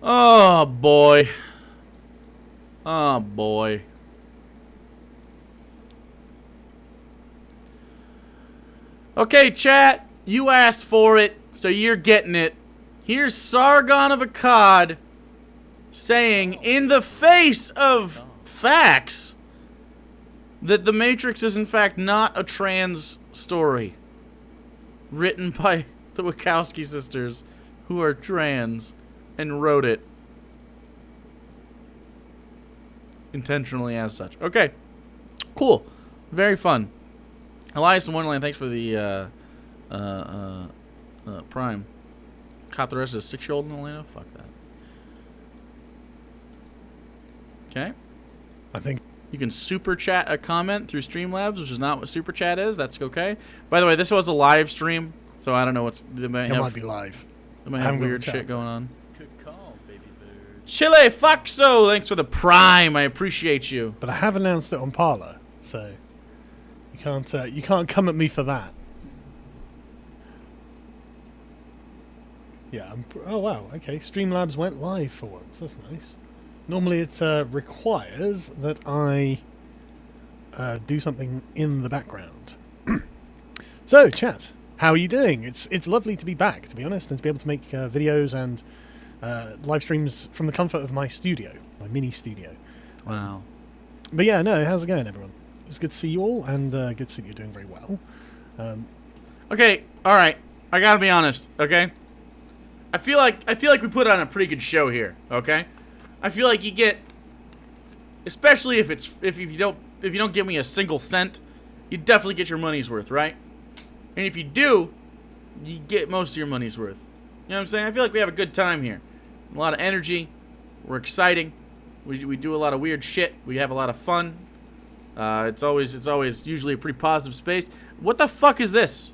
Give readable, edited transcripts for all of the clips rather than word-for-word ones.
Oh, boy. Oh, boy. Okay, chat. You asked for it, so you're getting it. Here's Sargon of Akkad saying, in the face of facts, that The Matrix is in fact not a trans story. Written by the Wachowski sisters, who are trans, and wrote it intentionally as such. Okay. Cool. Very fun. Elias in Wonderland, thanks for the Prime. Caught the rest of the 6-year-old in Atlanta? Fuck that. Okay. I think you can super chat a comment through Streamlabs, which is not what super chat is. That's okay. By the way, this was a live stream, so I don't know what's... It might be live. They might have weird shit going on. Good call, baby bird. Chile Foxo, thanks for the Prime. I appreciate you. But I have announced it on Parler, so you can't come at me for that. Yeah. Oh wow. Okay. Streamlabs went live for once. That's nice. Normally it requires that I do something in the background. So, chat, how are you doing? It's lovely to be back, to be honest, and to be able to make videos and live streams from the comfort of my studio, my mini studio. Wow. But yeah, no, how's it going, everyone? It's good to see you all, and good to see you're doing very well. Okay, all right. I gotta be honest. Okay. I feel like we put on a pretty good show here. Okay. I feel like you get, especially if you don't give me a single cent, you definitely get your money's worth, right? And if you do, you get most of your money's worth. You know what I'm saying? I feel like we have a good time here. A lot of energy. We're exciting. We do a lot of weird shit. We have a lot of fun. It's always usually a pretty positive space. What the fuck is this?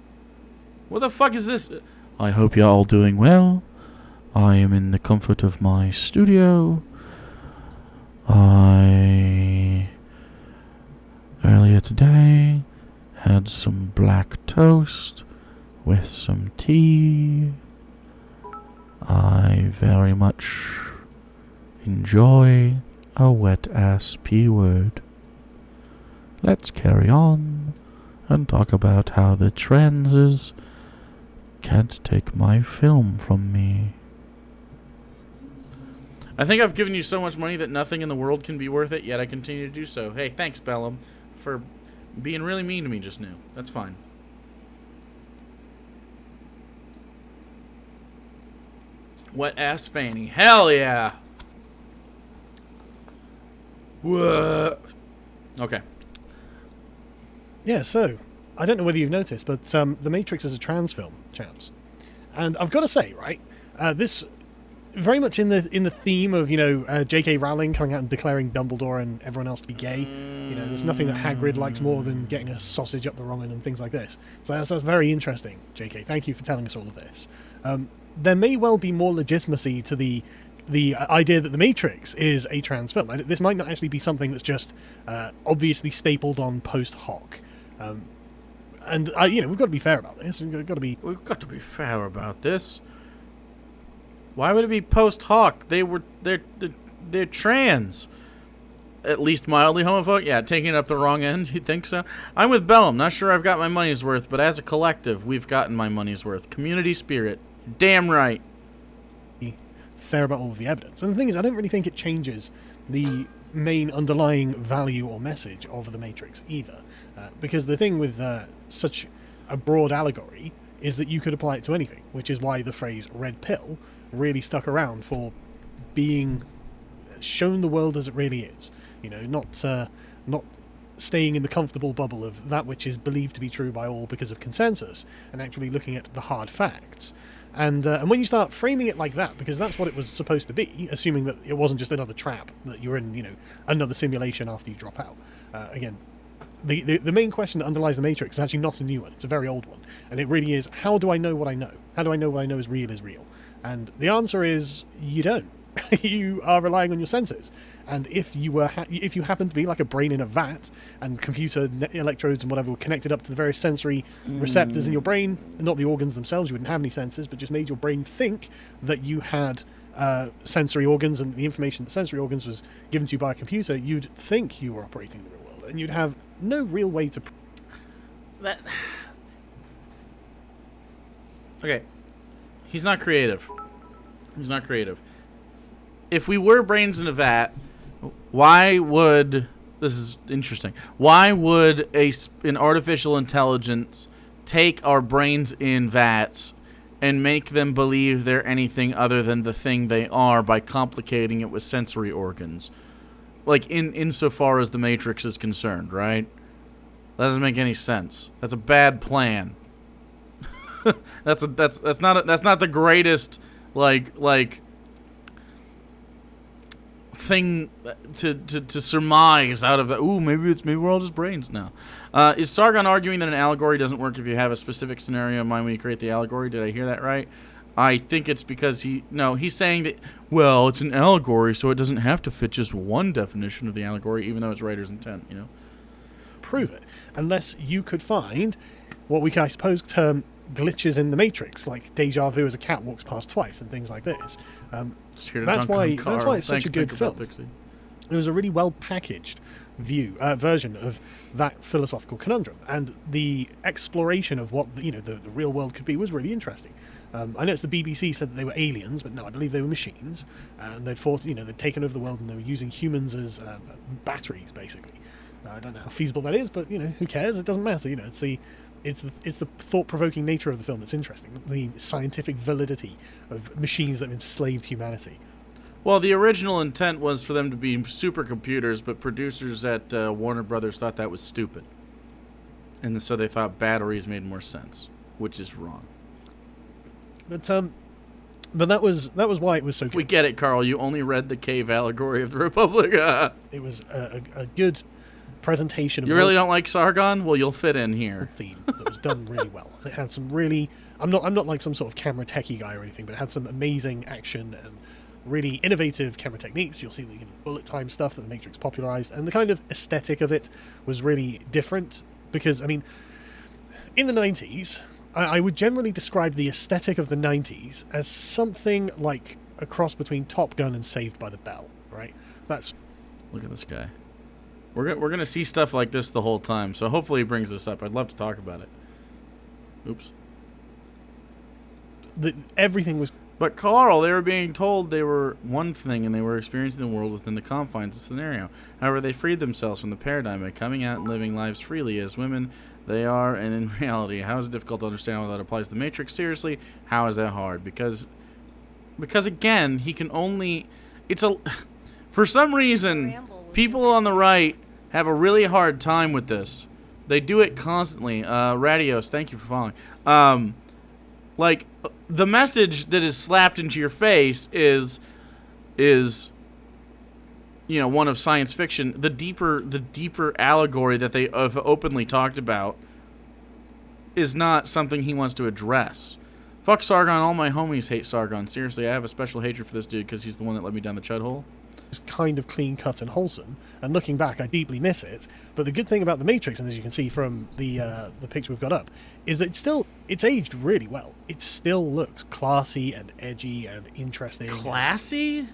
What the fuck is this? I hope you're all doing well. I am in the comfort of my studio. Earlier today had some black toast with some tea. I very much enjoy a wet-ass P-word. Let's carry on and talk about how the transes can't take my film from me. I think I've given you so much money that nothing in the world can be worth it, yet I continue to do so. Hey, thanks, Bellum, for being really mean to me just now. That's fine. Wet ass Fanny. Hell yeah! What? Okay. Yeah, so, I don't know whether you've noticed, but The Matrix is a trans film, chaps. And I've got to say, right, this... very much in the theme of, J.K. Rowling coming out and declaring Dumbledore and everyone else to be gay. There's nothing that Hagrid likes more than getting a sausage up the wrong end and things like this. So that's very interesting, J.K. Thank you for telling us all of this. There may well be more legitimacy to the idea that The Matrix is a trans film. This might not actually be something that's just obviously stapled on post hoc. And we've got to be fair about this. We've got to be fair about this. Why would it be post hoc? They're trans. At least mildly homophobic? Yeah, taking it up the wrong end, you think so? I'm with Bellum. Not sure I've got my money's worth, but as a collective, we've gotten my money's worth. Community spirit. Damn right. Fair about all of the evidence. And the thing is, I don't really think it changes the main underlying value or message of The Matrix either. Because the thing with such a broad allegory is that you could apply it to anything, which is why the phrase red pill really stuck around for being shown the world as it really is. Not staying in the comfortable bubble of that which is believed to be true by all because of consensus, and actually looking at the hard facts. And when you start framing it like that, because that's what it was supposed to be, assuming that it wasn't just another trap, that you're in, another simulation after you drop out. Again, the main question that underlies The Matrix is actually not a new one. It's a very old one. And it really is, how do I know what I know? How do I know what I know is real? And the answer is, you don't. You are relying on your senses. And if you happen to be like a brain in a vat, and computer electrodes and whatever were connected up to the various sensory receptors in your brain, not the organs themselves, you wouldn't have any senses, but just made your brain think that you had sensory organs and the information that sensory organs was given to you by a computer, you'd think you were operating in the real world, and you'd have no real way to... That... Okay. He's not creative. He's not creative. If we were brains in a vat, why would... This is interesting. Why would an artificial intelligence take our brains in vats and make them believe they're anything other than the thing they are by complicating it with sensory organs? Like, insofar as the Matrix is concerned, right? That doesn't make any sense. That's a bad plan. that's not the greatest like thing to surmise out of that. Ooh, maybe we're all just brains now. Is Sargon arguing that an allegory doesn't work if you have a specific scenario in mind when you create the allegory? Did I hear that right? I think it's because he's saying that, well, it's an allegory, so it doesn't have to fit just one definition of the allegory, even though it's writer's intent, you know? Prove it. Unless you could find what we can, I suppose, term glitches in the Matrix, like deja vu as a cat walks past twice and things like this. That's why it's such a good film. It was a really well packaged version of that philosophical conundrum, and the exploration of what the real world could be was really interesting. I know it's the BBC said that they were aliens, but no, I believe they were machines, and they'd taken over the world and they were using humans as batteries, basically. I don't know how feasible that is, but who cares? It doesn't matter. It's the thought-provoking nature of the film that's interesting. The scientific validity of machines that have enslaved humanity. Well, the original intent was for them to be supercomputers, but producers at Warner Brothers thought that was stupid, and so they thought batteries made more sense, which is wrong. But that was why it was so good. We get it, Carl. You only read the cave allegory of the Republic. It was a good presentation. You really don't like Sargon? Well, you'll fit in here. Theme that was done really well. It had some really... I'm not like some sort of camera techie guy or anything, but it had some amazing action and really innovative camera techniques. You'll see the bullet time stuff that the Matrix popularized, and the kind of aesthetic of it was really different because, in the 90s, I would generally describe the aesthetic of the 90s as something like a cross between Top Gun and Saved by the Bell, right? Look at this guy. We're gonna see stuff like this the whole time, so hopefully he brings this up. I'd love to talk about it. Oops. Everything was... But Carl, they were being told they were one thing and they were experiencing the world within the confines of the scenario. However, they freed themselves from the paradigm by coming out and living lives freely as women they are, and in reality. How is it difficult to understand how that applies to the Matrix? Seriously, how is that hard? Because again, he can only... For some reason, people on the right have a really hard time with this. They do it constantly. Radios, thank you for following. Like, the message that is slapped into your face is one of science fiction. The deeper allegory that they have openly talked about is not something he wants to address. Fuck Sargon. All my homies hate Sargon. Seriously, I have a special hatred for this dude because he's the one that led me down the chud hole. It's kind of clean cut and wholesome, and looking back I deeply miss it, but the good thing about the Matrix, and as you can see from the picture we've got up, is that it's aged really well. It still looks classy and edgy and interesting. Classy?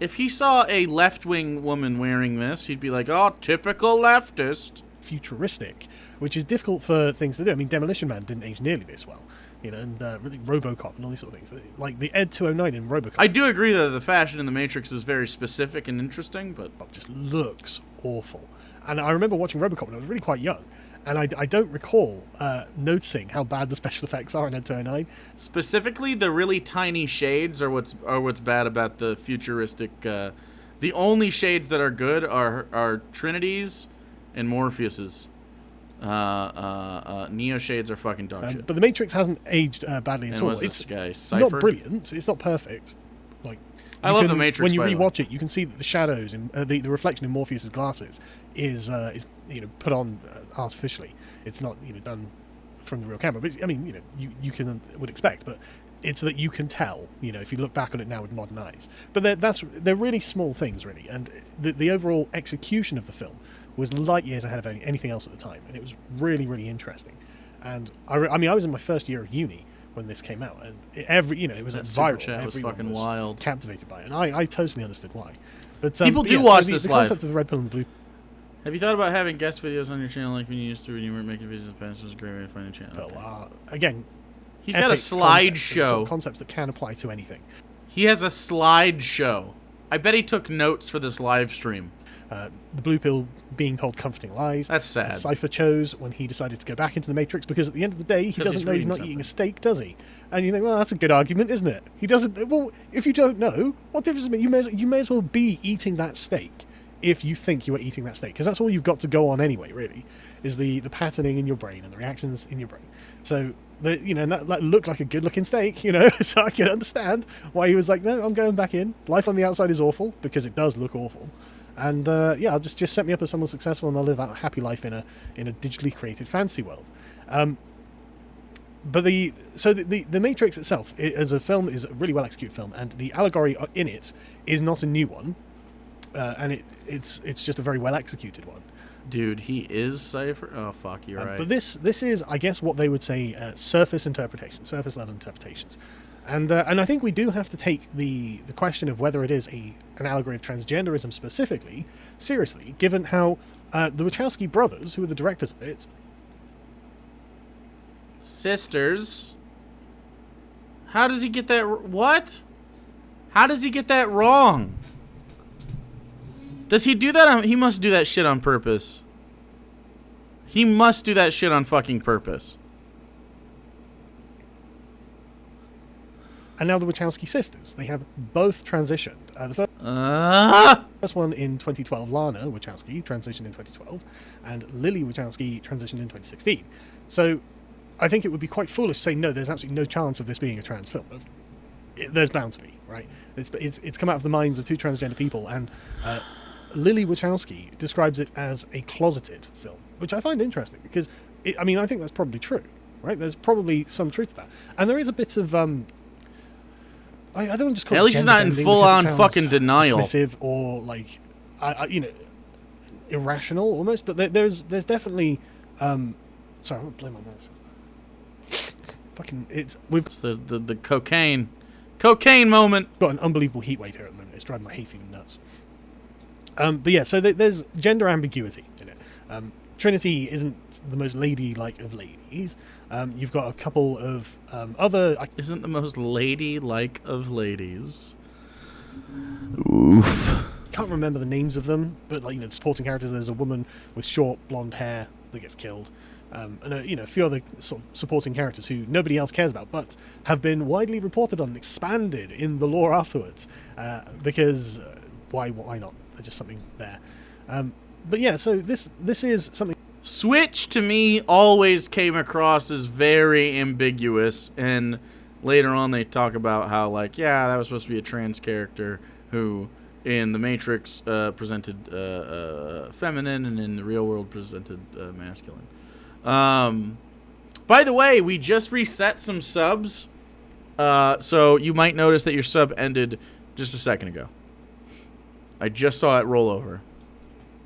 If he saw a left-wing woman wearing this, he'd be like, oh, typical leftist. Futuristic, which is difficult for things to do. Demolition Man didn't age nearly this well. And really RoboCop and all these sort of things. Like the Ed 209 in RoboCop. I do agree that the fashion in the Matrix is very specific and interesting, but... It just looks awful. And I remember watching RoboCop when I was really quite young, and I don't recall noticing how bad the special effects are in Ed 209. Specifically, the really tiny shades are what's bad about the futuristic... the only shades that are good are Trinity's and Morpheus's. Neo shades are fucking dog shit. But the Matrix hasn't aged badly at all. It's this guy, Cypher? Not brilliant. It's not perfect. I love the Matrix. When you rewatch it, you can see that the shadows and the reflection in Morpheus's glasses is put on artificially. It's not done from the real camera. But you would expect. But it's that you can tell. If you look back on it now with modern eyes. But they're really small things, really, and the overall execution of the film was light years ahead of anything else at the time, and it was really, really interesting. And I was in my first year of uni when this came out, and it was That viral. super chat was Everyone fucking wild. captivated by it, and I totally understood why. But People but do yeah, watch so this the live. concept of the red pill and the blue. Have you thought about having guest videos on your channel like when you used to when you weren't making videos in the past? It was a great way to find a channel. Pill, Okay. again, He's got a epic concepts, the sort slideshow. of concepts that can apply to anything. He has a slideshow. I bet he took notes for this live stream. The blue pill being told comforting lies. That's sad. Cypher chose when he decided to go back into the Matrix because at the end of the day, he doesn't know he's not eating a steak, does he? And you think, well, that's a good argument, isn't it? He doesn't. Well, if you don't know, what difference does it make? You may as well be eating that steak if you think you are eating that steak, because that's all you've got to go on anyway. Really, is the patterning in your brain and the reactions in your brain. So and that looked like a good-looking steak, so I can understand why he was like, no, I'm going back in. Life on the outside is awful, because it does look awful. And I'll just set me up as someone successful, and I'll live out a happy life in a digitally created fantasy world. But the Matrix itself, as a film, is a really well executed film, and the allegory in it is not a new one, and it's just a very well executed one. Dude, he is Cypher. Oh fuck, you're right. But this is, I guess, what they would say surface level interpretations. And I think we do have to take the question of whether it is an allegory of transgenderism specifically seriously, given how the Wachowski brothers, who are the directors of it, sisters. How does he get that? What? How does he get that wrong? Does he do that? He must do that shit on purpose. He must do that shit on fucking purpose. And now the Wachowski sisters, they have both transitioned. The first one in 2012, Lana Wachowski transitioned in 2012, and Lily Wachowski transitioned in 2016. So I think it would be quite foolish to say, no, there's absolutely no chance of this being a trans film. There's bound to be, right? It's come out of the minds of two transgender people, and Lily Wachowski describes it as a closeted film, which I find interesting, because, I think that's probably true, right? There's probably some truth to that. And there is a bit of... I don't just call it. At least he's not in full-on fucking denial, dismissive or irrational almost. But there's definitely. Sorry, I'm gonna blow my nose. We've the cocaine moment. got an unbelievable heat wave here at the moment. It's driving my hay fever nuts. But yeah, so there's gender ambiguity in it. Trinity isn't the most ladylike of ladies. You've got a couple of other... Isn't the most ladylike of ladies. Oof. Can't remember the names of them, but the supporting characters, there's a woman with short blonde hair that gets killed. And a few other sort of supporting characters who nobody else cares about, but have been widely reported on and expanded in the lore afterwards. Because why not? There's just something there. But yeah, so this is something... Switch, to me, always came across as very ambiguous, and later on they talk about how, that was supposed to be a trans character who, in the Matrix, presented feminine, and in the real world presented masculine. By the way, we just reset some subs, so you might notice that your sub ended just a second ago. I just saw it roll over.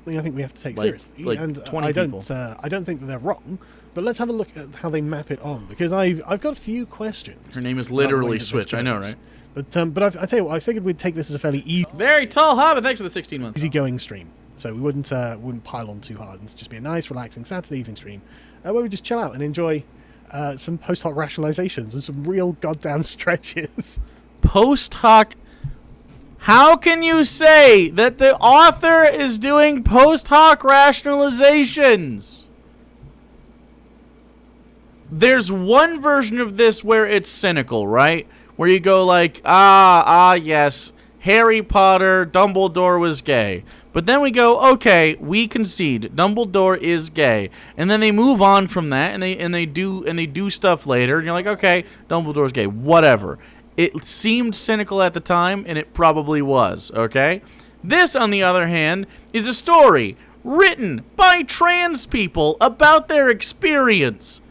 I think we have to take seriously, and 20 I people. don't think that they're wrong. But let's have a look at how they map it on, because I've got a few questions. Her name is literally Switch. I know, right? But I tell you what, I figured we'd take this as a fairly very tall hobbit. Thanks for the 16 months. easygoing stream, so we wouldn't pile on too hard, and just be a nice, relaxing Saturday evening stream where we just chill out and enjoy some post hoc rationalizations and some real goddamn stretches. Post hoc. How can you say that the author is doing post hoc rationalizations? There's one version of this where it's cynical, right? Where you go yes, Harry Potter, Dumbledore was gay. But then we go, okay, we concede, Dumbledore is gay. And then they move on from that, and they do stuff later, and you're like, okay, Dumbledore's gay, whatever. It seemed cynical at the time, and it probably was, okay? This, on the other hand, is a story written by trans people about their experience.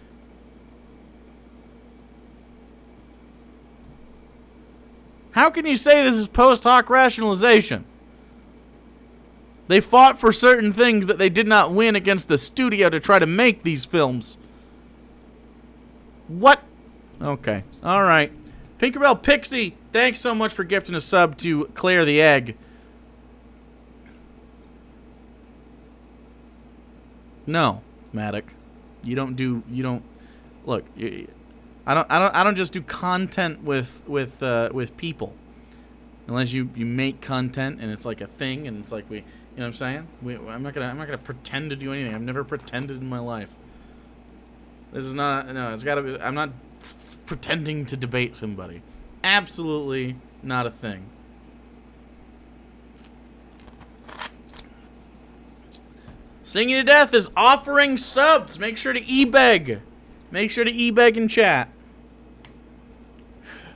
How can you say this is post hoc rationalization? They fought for certain things that they did not win against the studio to try to make these films. What Okay. All right. Pinkerbell Pixie, thanks so much for gifting a sub to Claire the Egg. No, Maddock. You don't look, I don't just do content with people. Unless you make content and it's like a thing and it's like you know what I'm saying? I'm not gonna pretend to do anything. I've never pretended in my life. This is not, no, it's gotta be, I'm not pretending to debate somebody. Absolutely not a thing. Singing to Death is offering subs. Make sure to e-beg. Make sure to e-beg in chat.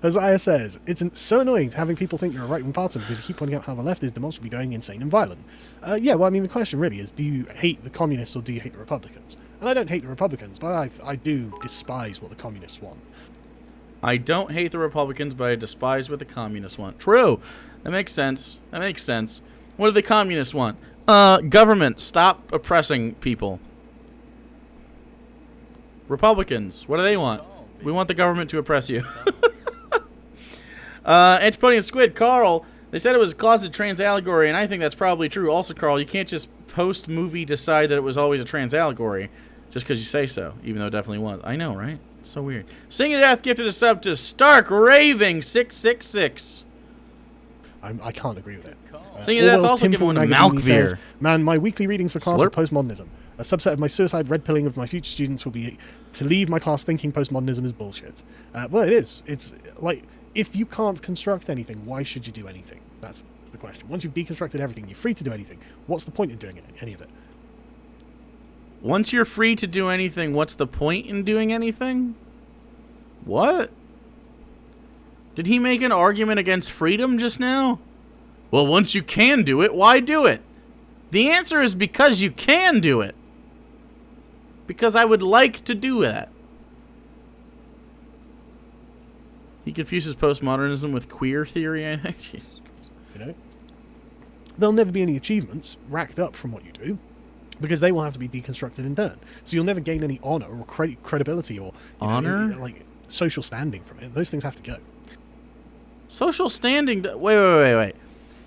As Aya says, it's so annoying to having people think you're a right-wing partisan because you keep pointing out how the left is demonstrably going insane and violent. Yeah, well, I mean, the question really is, do you hate the communists or do you hate the Republicans? And I don't hate the Republicans, but I do despise what the communists want. I don't hate the Republicans, but I despise what the communists want. True. That makes sense. That makes sense. What do the communists want? Government, stop oppressing people. Republicans, what do they want? We want the government to oppress you. Antipodian Squid, Carl, they said it was a closet trans allegory, and I think that's probably true. Also, Carl, you can't just post-movie decide that it was always a trans allegory just because you say so, even though it definitely was. I know, right? It's so weird. Singing to Death gifted a sub to Stark Raving 666. I can't agree with it. Singing to Death also giving one to Malkveer. Man, my weekly readings for class Slurp. are postmodernism. A subset of my suicide red pilling of my future students will be to leave my class thinking postmodernism is bullshit. Well, it is. It's like, if you can't construct anything, why should you do anything? That's the question. Once you've deconstructed everything, you're free to do anything. What's the point in doing any of it? Once you're free to do anything, what's the point in doing anything? What? Did he make an argument against freedom just now? Well, once you can do it, why do it? The answer is because you can do it. Because I would like to do that. He confuses postmodernism with queer theory, I think. Jesus. You know? There'll never be any achievements racked up from what you do, because they will have to be deconstructed in turn. So you'll never gain any honor or credibility or honor, like social standing from it. Those things have to go. Social standing. Wait.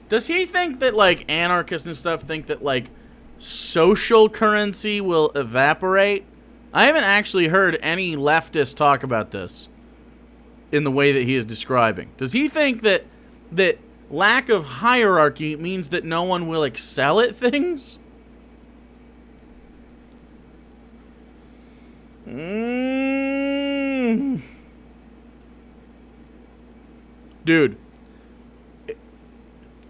Does he think that like anarchists and stuff think that like social currency will evaporate? I haven't actually heard any leftists talk about this in the way that he is describing. Does he think that lack of hierarchy means that no one will excel at things? Dude,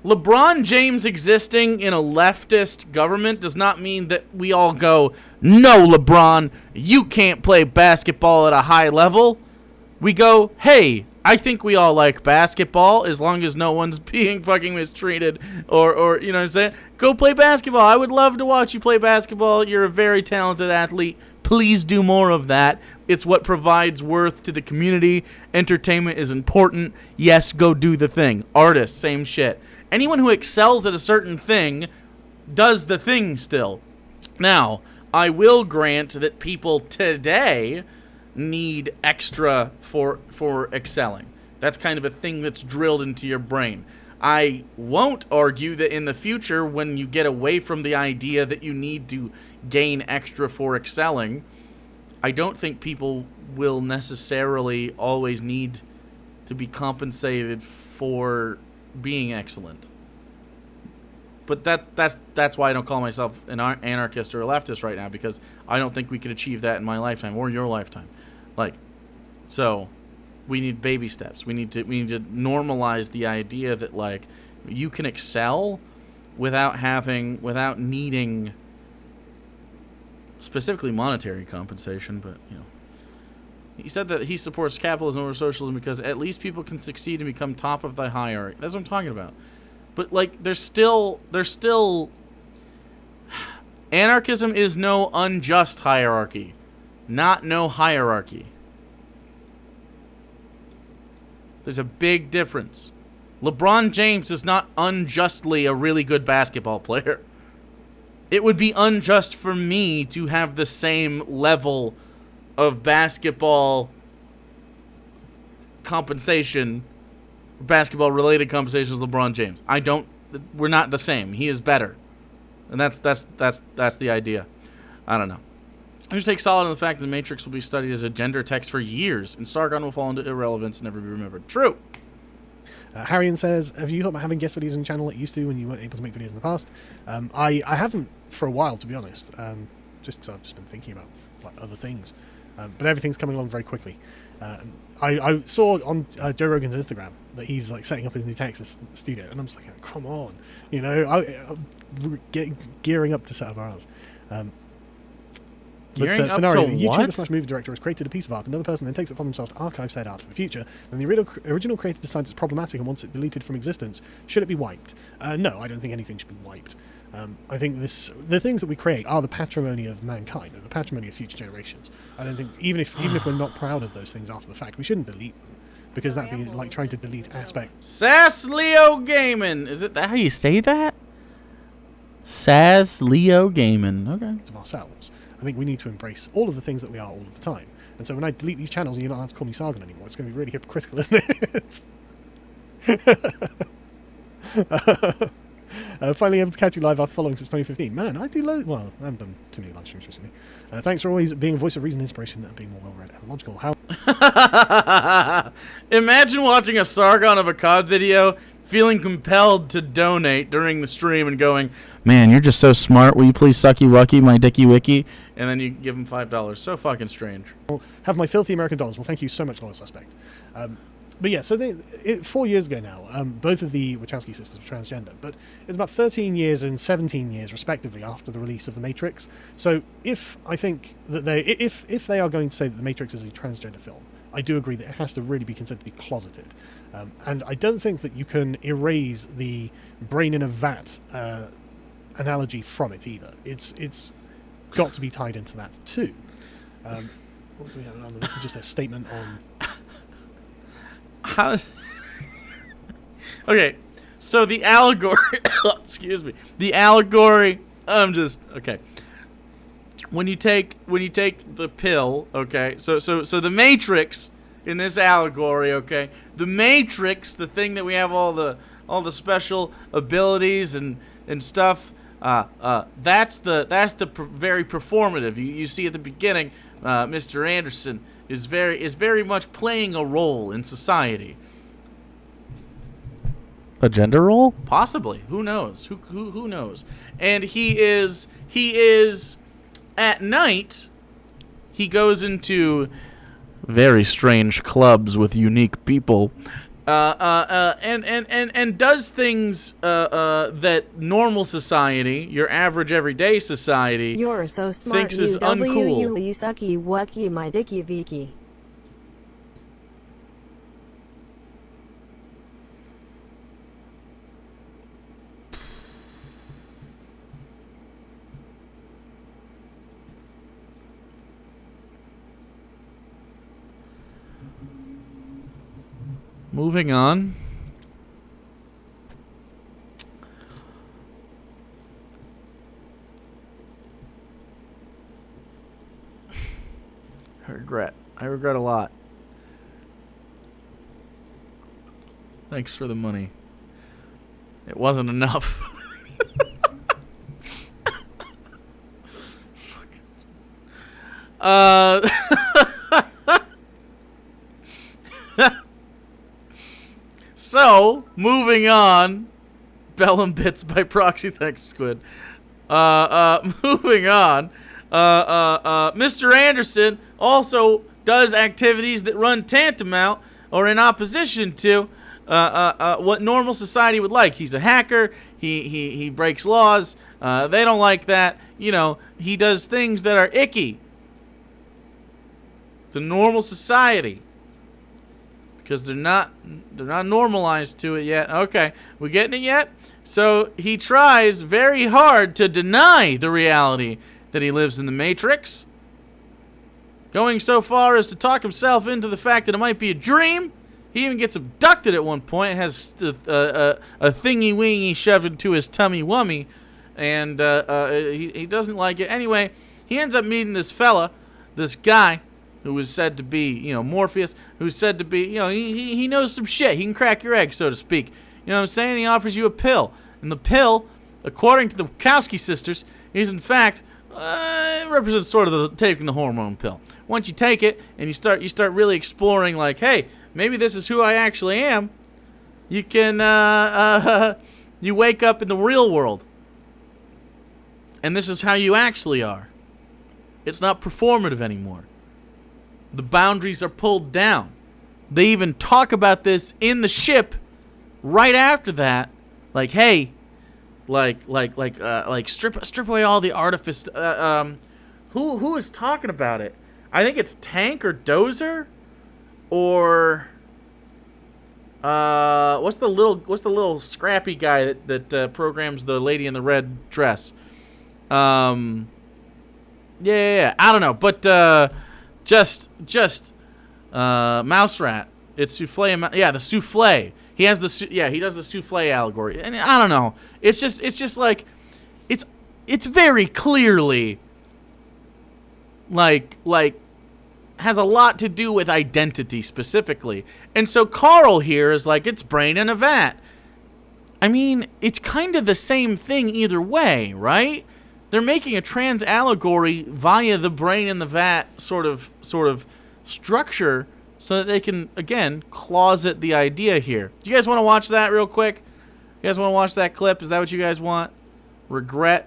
LeBron James existing in a leftist government does not mean that we all go, no, LeBron, you can't play basketball at a high level. We go, hey, I think we all like basketball as long as no one's being fucking mistreated or you know what I'm saying? Go play basketball. I would love to watch you play basketball. You're a very talented athlete. Please do more of that. It's what provides worth to the community. Entertainment is important. Yes, go do the thing. Artists, same shit. Anyone who excels at a certain thing does the thing still. Now, I will grant that people today need extra for excelling. That's kind of a thing that's drilled into your brain. I won't argue that in the future, when you get away from the idea that you need to gain extra for excelling, I don't think people will necessarily always need to be compensated for being excellent. But that's why I don't call myself an anarchist or a leftist right now, because I don't think we could achieve that in my lifetime or your lifetime. Like, so we need baby steps. We need to normalize the idea that like you can excel without needing specifically monetary compensation, but you know. He said that he supports capitalism over socialism because at least people can succeed and become top of the hierarchy. That's what I'm talking about. But like there's still anarchism is no unjust hierarchy, not no hierarchy. There's a big difference. LeBron James is not unjustly a really good basketball player. It would be unjust for me to have the same level of basketball compensation, basketball-related compensation as LeBron James. We're not the same. He is better. And that's the idea. I don't know. I just take solid in the fact that the Matrix will be studied as a gender text for years, and Sargon will fall into irrelevance and never be remembered. True. Harrion says, have you thought about having guest videos on the channel like you used to when you weren't able to make videos in the past? I haven't for a while, to be honest, just because I've just been thinking about like other things. But everything's coming along very quickly. I saw on Joe Rogan's Instagram that he's like setting up his new Texas studio, and I'm just like, oh, come on, you know, I'm gearing up to set up ours. Gearing up scenario, to the what? YouTuber/movie director has created a piece of art. Another person then takes it upon themselves to archive said art for the future. Then the original creator decides it's problematic and wants it deleted from existence. Should it be wiped? No, I don't think anything should be wiped. I think the things that we create are the patrimony of mankind, or the patrimony of future generations. I don't think even if we're not proud of those things after the fact, we shouldn't delete them, because that'd be like trying to delete aspects. Sass Leo Gaiman. Is it that how you say that? Sass Leo Gaiman. Okay. Of ourselves. I think we need to embrace all of the things that we are all of the time. And so when I delete these channels and you're not allowed to call me Sargon anymore, it's going to be really hypocritical, isn't it? Finally able to catch you live after following since 2015. Man, I do well, I haven't done too many live streams recently. Thanks for always being a voice of reason and inspiration and being more well-read and logical. Imagine watching a Sargon of Akkad video, feeling compelled to donate during the stream and going, man, you're just so smart. Will you please sucky wucky my dicky wiki? And then you give him $5. So fucking strange. Have my filthy American dollars. Well, thank you so much, Loyal Suspect. But yeah, so 4 years ago now, both of the Wachowski sisters were transgender, but it's about 13 years and 17 years, respectively, after the release of The Matrix. So if I think that if they are going to say that The Matrix is a transgender film, I do agree that it has to really be considered to be closeted. And I don't think that you can erase the brain in a vat analogy from it either. It's got to be tied into that too. What do we have? This is just a statement on... Okay, so the allegory... excuse me. The allegory... okay. When you take the pill, okay, so the Matrix in this allegory, okay, the Matrix, the thing that we have all the special abilities and stuff, that's very performative. You see at the beginning, Mr. Anderson is very much playing a role in society. A gender role? Possibly. Who knows? Who knows? And he is at night, he goes into very strange clubs with unique people, and does things that normal society, your average everyday society, you're so smart, thinks is uncool. You sucky wucky my dicky viki. Moving on. I regret a lot. Thanks for the money. It wasn't enough. So, moving on. Bellum Bits by proxy, thanks, Squid. Moving on. Mr. Anderson also does activities that run tantamount or in opposition to what normal society would like. He's a hacker. He breaks laws. They don't like that. You know, he does things that are icky to normal society. Because they're not normalized to it yet. Okay, we getting it yet? So he tries very hard to deny the reality that he lives in the Matrix, going so far as to talk himself into the fact that it might be a dream. He even gets abducted at one point and has a thingy-wingy shoved into his tummy-wummy, and he doesn't like it. Anyway, he ends up meeting this fella, this guy, who is said to be, Morpheus, who's said to be, he knows some shit. He can crack your egg, so to speak. You know what I'm saying? He offers you a pill. And the pill, according to the Wachowski sisters, is in fact, it represents sort of taking the hormone pill. Once you take it and you start really exploring, like, hey, maybe this is who I actually am, you can, you wake up in the real world. And this is how you actually are. It's not performative anymore. The boundaries are pulled down. They even talk about this in the ship right after that. Like, hey, like strip away all the artifice. Who is talking about it? I think it's Tank or Dozer, or what's the little scrappy guy that programs the lady in the red dress? Yeah. I don't know, but just Mouse Rat. It's Souffle. The Souffle. He has he does the Souffle allegory, and I don't know. It's just like, it's very clearly like has a lot to do with identity specifically, and so Carl here is like, it's brain in a vat. I mean, it's kind of the same thing either way, right? They're making a trans allegory via the brain in the vat sort of structure, so that they can, again, closet the idea here. Do you guys want to watch that real quick? You guys want to watch that clip? Is that what you guys want? Regret?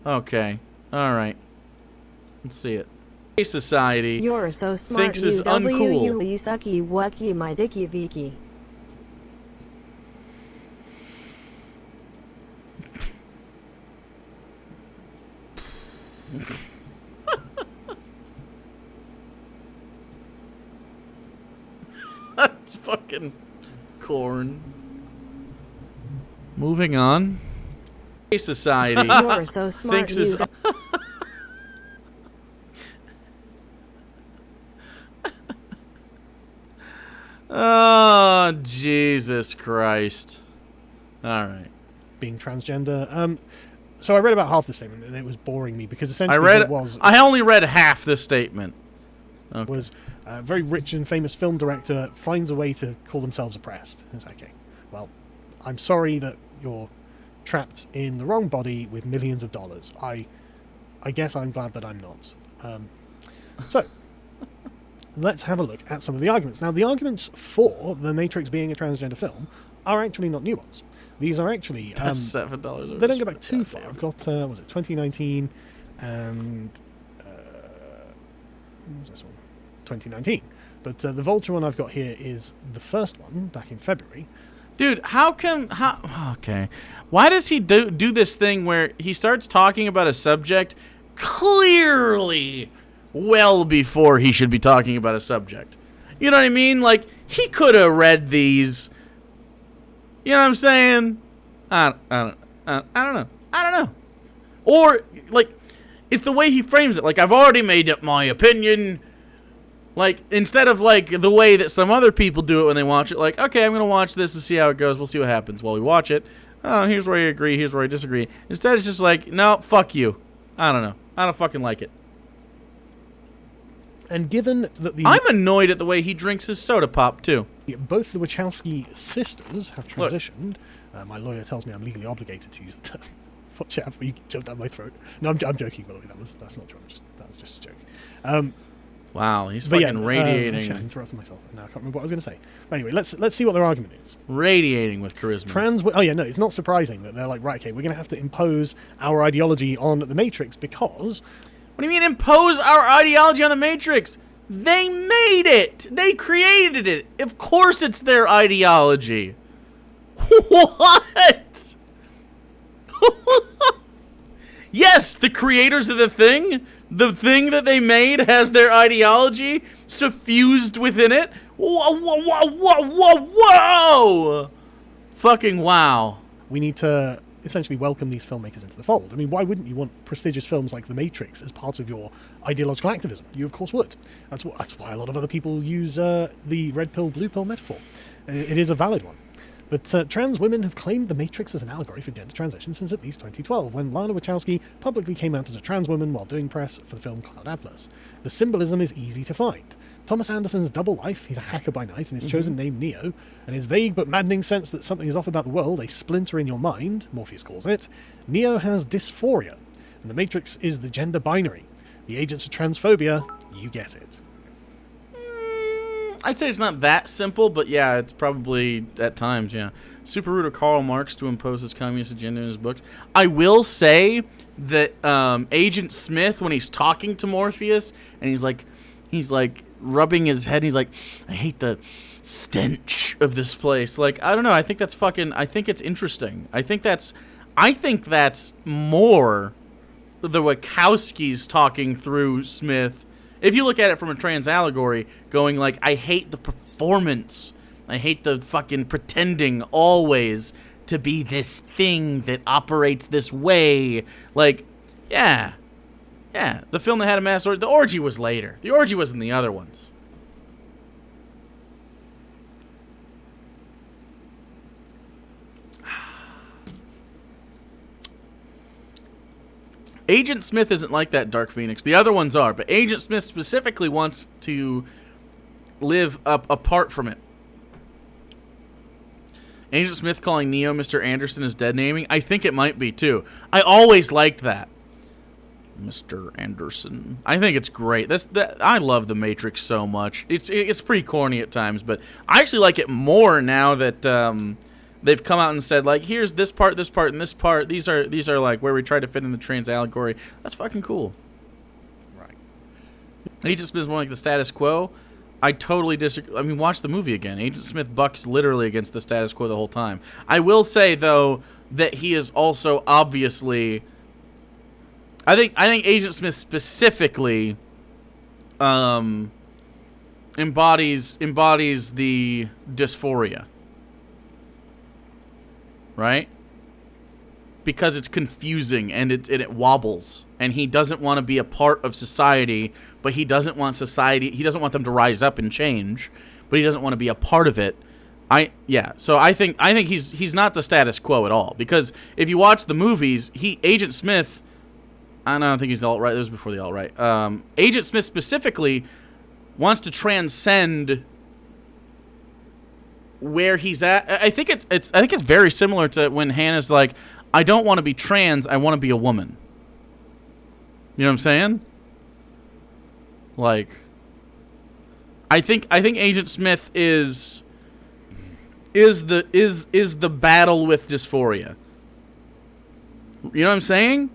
Okay. All right. Let's see it. Society You're so smart. thinks is uncool. You sucky wucky my dicky Vicky. That's fucking corn. Moving on. Society You're so smart. thinks is Oh, Jesus Christ. All right. Being transgender. So I read about half the statement, and it was boring me because essentially what it was. I only read half the statement. Okay. Was a very rich and famous film director finds a way to call themselves oppressed. It's like, okay, well, I'm sorry that you're trapped in the wrong body with millions of dollars. I guess I'm glad that I'm not. So let's have a look at some of the arguments. Now, the arguments for The Matrix being a transgender film are actually not new ones. These are actually $7. They don't go back too far. I've got was it 2019 and what was this one? 2019. But the Vulture one I've got here is the first one back in February. Dude, okay. Why does he do this thing where he starts talking about a subject clearly well before he should be talking about a subject? You know what I mean? Like, he could have read these. You know what I'm saying? I don't know. Or, like, it's the way he frames it. Like, I've already made up my opinion. Like, instead of, like, the way that some other people do it when they watch it. Like, okay, I'm going to watch this and see how it goes. We'll see what happens while we watch it. Oh, here's where I agree. Here's where I disagree. Instead, it's just like, no, fuck you. I don't know. I don't fucking like it. And given that I'm annoyed at the way he drinks his soda pop, too. Both the Wachowski sisters have transitioned. My lawyer tells me I'm legally obligated to use the term. Watch out before you jump down my throat. No, I'm joking, by the way. That's not true. That was just a joke. Wow, he's fucking radiating. I interrupted myself. Now I can't remember what I was going to say. But anyway, let's see what their argument is. Radiating with charisma. It's not surprising that they're like, right, okay, we're going to have to impose our ideology on the Matrix because... What do you mean impose our ideology on the Matrix? They made it. They created it. Of course it's their ideology. What? Yes, the creators of the thing that they made has their ideology suffused within it. Whoa. Fucking wow. We need to essentially welcome these filmmakers into the fold. I mean, why wouldn't you want prestigious films like The Matrix as part of your ideological activism? You, of course, would. That's why a lot of other people use the red pill, blue pill metaphor. It is a valid one. But trans women have claimed the Matrix as an allegory for gender transition since at least 2012, when Lana Wachowski publicly came out as a trans woman while doing press for the film Cloud Atlas. The symbolism is easy to find. Thomas Anderson's double life, he's a hacker by night, and his chosen name Neo, and his vague but maddening sense that something is off about the world, a splinter in your mind, Morpheus calls it. Neo has dysphoria, and the Matrix is the gender binary. The agents of transphobia, you get it. I'd say it's not that simple, but yeah, it's probably at times, yeah. Super rude of Karl Marx to impose his communist agenda in his books. I will say that Agent Smith, when he's talking to Morpheus, and he's like rubbing his head, and he's like, I hate the stench of this place. Like, I don't know, I think it's interesting. I think that's more the Wachowskis talking through Smith. If you look at it from a trans allegory, going like, I hate the performance. I hate the fucking pretending always to be this thing that operates this way. Like, yeah. Yeah, the film that had a mass orgy, the orgy was later. The orgy was in the other ones. Agent Smith isn't like that, Dark Phoenix. The other ones are, but Agent Smith specifically wants to live up apart from it. Agent Smith calling Neo Mr. Anderson is dead naming. I think it might be, too. I always liked that. Mr. Anderson. I think it's great. I love The Matrix so much. It's pretty corny at times, but I actually like it more now that they've come out and said, like, here's this part, and this part. These are like where we try to fit in the trans allegory. That's fucking cool. Right. Agent Smith is more like the status quo. I totally disagree. I mean, watch the movie again. Agent Smith bucks literally against the status quo the whole time. I will say, though, that he is also obviously... I think Agent Smith specifically embodies the dysphoria. Right? Because it's confusing and it wobbles, and he doesn't want to be a part of society, but he doesn't want them to rise up and change, but he doesn't want to be a part of it. So I think he's not the status quo at all, because if you watch the movies, Agent Smith, I don't think he's the alt-right. That was before the alt-right. Agent Smith specifically wants to transcend where he's at. I think it's very similar to when Hannah's like, I don't want to be trans, I want to be a woman. You know what I'm saying? Like, I think Agent Smith is the battle with dysphoria. You know what I'm saying?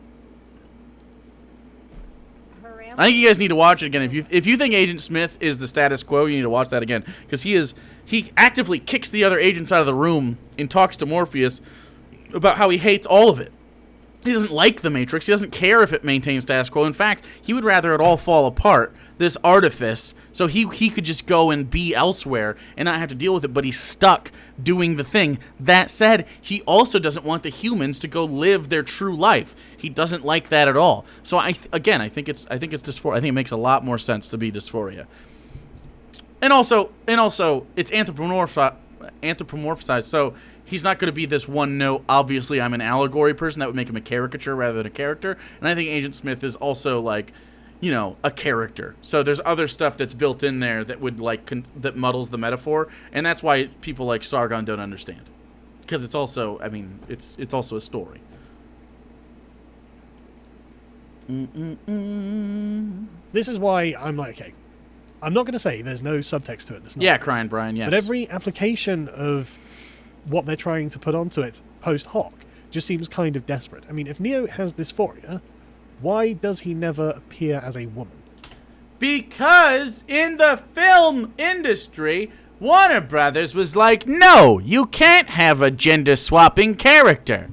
I think you guys need to watch it again. If you think Agent Smith is the status quo, you need to watch that again, because he actively kicks the other agents out of the room and talks to Morpheus about how he hates all of it. He doesn't like the Matrix. He doesn't care if it maintains status quo. In fact, he would rather it all fall apart, this artifice, so he could just go and be elsewhere and not have to deal with it, but he's stuck doing the thing. That said, he also doesn't want the humans to go live their true life. He doesn't like that at all. So I think it's dysphoria. I think it makes a lot more sense to be dysphoria. And also it's anthropomorphized, so he's not going to be this one note, obviously I'm an allegory person. That would make him a caricature rather than a character. And I think Agent Smith is also, like, you know, a character. So there's other stuff that's built in there that would, like, that muddles the metaphor. And that's why people like Sargon don't understand. Because it's also, I mean, it's also a story. This is why I'm like, okay, I'm not going to say there's no subtext to it. Yeah, crying Brian, yes. But every application of what they're trying to put onto it post hoc just seems kind of desperate. I mean, if Neo has dysphoria, why does he never appear as a woman? Because in the film industry, Warner Brothers was like, no, you can't have a gender-swapping character.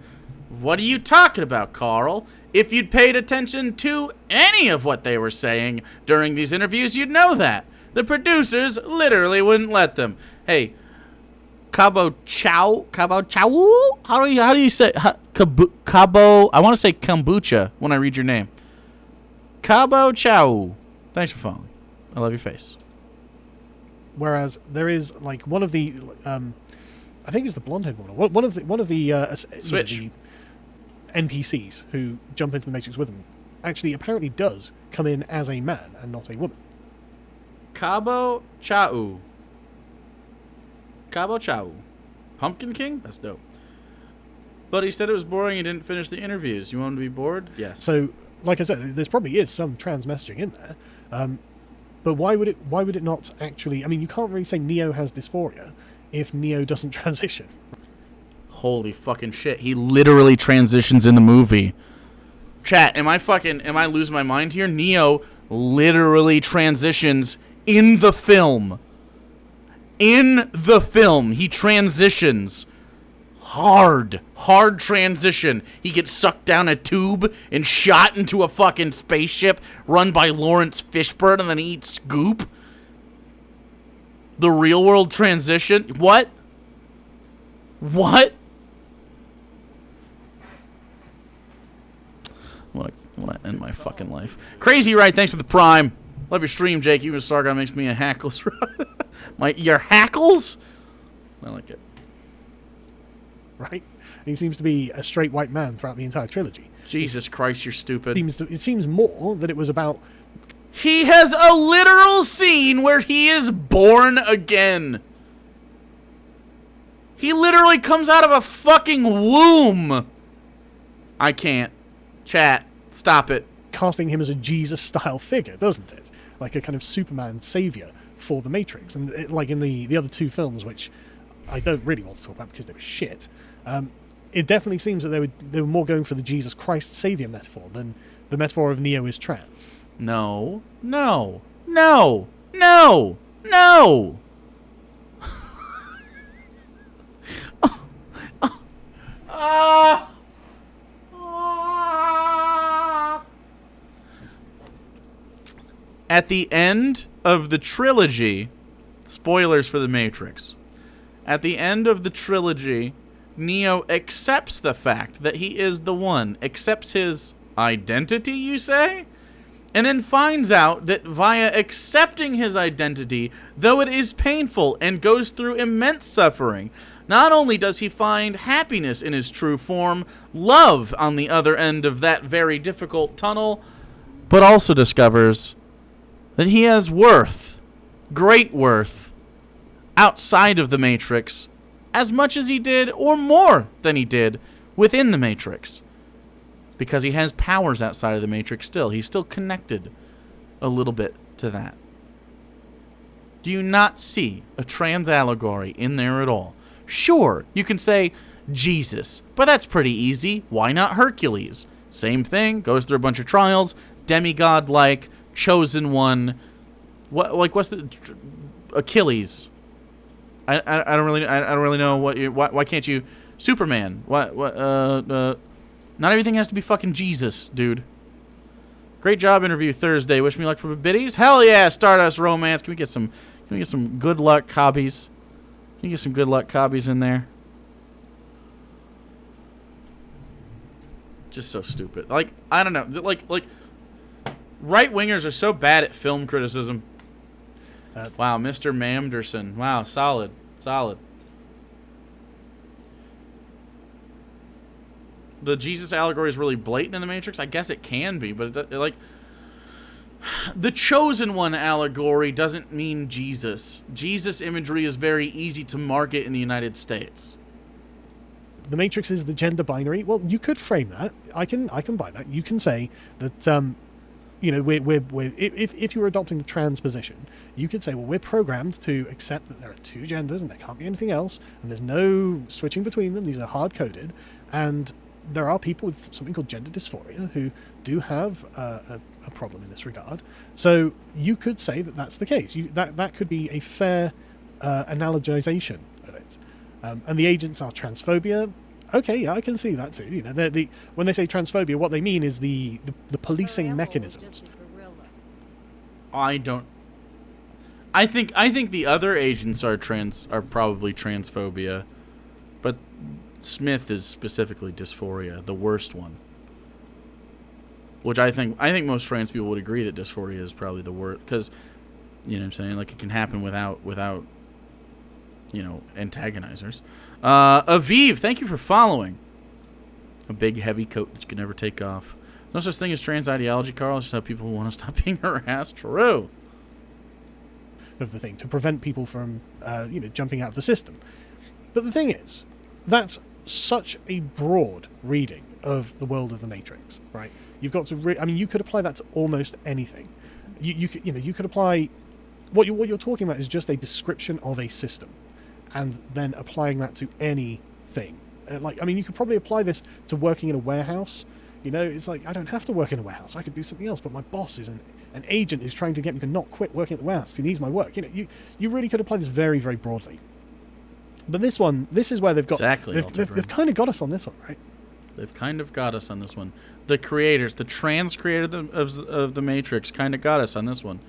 What are you talking about, Carl? If you'd paid attention to any of what they were saying during these interviews, you'd know that. The producers literally wouldn't let them. Hey, Cabo Chow? How do you say Cabo? I want to say kombucha when I read your name. Cabo Chow. Thanks for following. I love your face. Whereas there is, like, one of the I think it's the blonde-haired woman. One of the Switch. the NPCs who jump into the Matrix with them actually apparently does come in as a man and not a woman. Cabo Chau. Cabo Chau. Pumpkin King? That's dope. But he said it was boring and didn't finish the interviews. You want him to be bored? Yes. So, like I said, there's probably is some trans messaging in there. But why would it not actually... I mean, you can't really say Neo has dysphoria if Neo doesn't transition. Holy fucking shit. He literally transitions in the movie. Chat, am I losing my mind here? Neo literally transitions in the film. In the film, he transitions. Hard transition. He gets sucked down a tube and shot into a fucking spaceship run by Lawrence Fishburne and then he eats Scoop. The real world transition. What? What? I want to end my fucking life. Crazy Right, thanks for the prime. Love your stream, Jake. Even Sargon makes me a hackles. Your hackles? I like it. Right? And he seems to be a straight white man throughout the entire trilogy. Jesus Christ, you're stupid. It seems more that it was about... He has a literal scene where he is born again. He literally comes out of a fucking womb. I can't. Chat, stop it. Casting him as a Jesus-style figure, doesn't it? Like a kind of Superman savior for the Matrix. And like in the other two films, which I don't really want to talk about because they were shit, it definitely seems that they were more going for the Jesus Christ savior metaphor than the metaphor of Neo is trans. No. No. No. No. No. At the end of the trilogy, spoilers for The Matrix, at the end of the trilogy, Neo accepts the fact that he is the one, accepts his identity, you say? And then finds out that via accepting his identity, though it is painful and goes through immense suffering, not only does he find happiness in his true form, love on the other end of that very difficult tunnel, but also discovers that he has worth, great worth, outside of the Matrix, as much as he did, or more than he did, within the Matrix. Because he has powers outside of the Matrix still. He's still connected a little bit to that. Do you not see a trans allegory in there at all? Sure, you can say Jesus, but that's pretty easy. Why not Hercules? Same thing, goes through a bunch of trials, demigod-like, chosen one. What's the Achilles? I don't really know why can't you Superman? Not everything has to be fucking Jesus, dude. Great job interview Thursday. Wish me luck for the biddies. Hell yeah, Stardust Romance. Can we get some good luck copies? Can you get some good luck copies in there? Just so stupid. Like, I don't know. Like right-wingers are so bad at film criticism. Wow, Mr. Mamderson. Wow, solid. The Jesus allegory is really blatant in The Matrix. I guess it can be, but the chosen one allegory doesn't mean Jesus. Jesus imagery is very easy to market in the United States. The Matrix is the gender binary. Well, you could frame that. I can buy that. You can say that if you were adopting the trans position, you could say, well, we're programmed to accept that there are two genders and there can't be anything else, and there's no switching between them. These are hard coded, and there are people with something called gender dysphoria who do have a problem in this regard. So you could say that that's the case. That could be a fair analogization of it. And the agents are transphobia. Okay, yeah, I can see that too. You know, when they say transphobia, what they mean is the policing mechanisms. I think the other agents are probably transphobia, but Smith is specifically dysphoria, the worst one. Which I think most trans people would agree that dysphoria is probably the worst, because, you know what I'm saying, like, it can happen without antagonizers. Aviv, thank you for following. A big, heavy coat that you can never take off. No such thing as trans ideology, Carl. It's just how people want to stop being harassed. True. Of the thing to prevent people from, jumping out of the system. But the thing is, that's such a broad reading of the world of the Matrix, right? You've got to. You could apply that to almost anything. You could apply what you're talking about is just a description of a system, and then applying that to anything. You could probably apply this to working in a warehouse. It's like, I don't have to work in a warehouse. I could do something else, but my boss is an agent who's trying to get me to not quit working at the warehouse because he needs my work. You really could apply this very, very broadly. But this is where they've got... Exactly. They've kind of got us on this one, right? They've kind of got us on this one. The creators, the trans creator of the Matrix kind of got us on this one.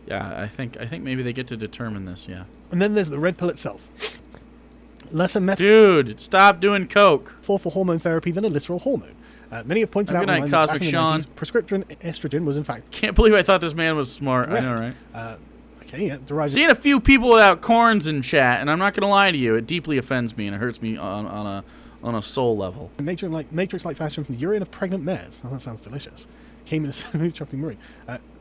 Yeah, I think maybe they get to determine this, yeah. And then there's the red pill itself. Less a metaphor Dude, stop doing coke. for hormone therapy than a literal hormone. Many have pointed out Good night, online Cosmic that back in the Sean. 90s, prescription estrogen was in fact Can't believe I thought this man was smart. I know, correct. right? Derived Seeing a few people without corns in chat, and I'm not gonna lie to you, it deeply offends me and it hurts me on a soul level. Matrix-like fashion from the urine of pregnant mares. Oh, that sounds delicious. Came in a smooth chopping marine.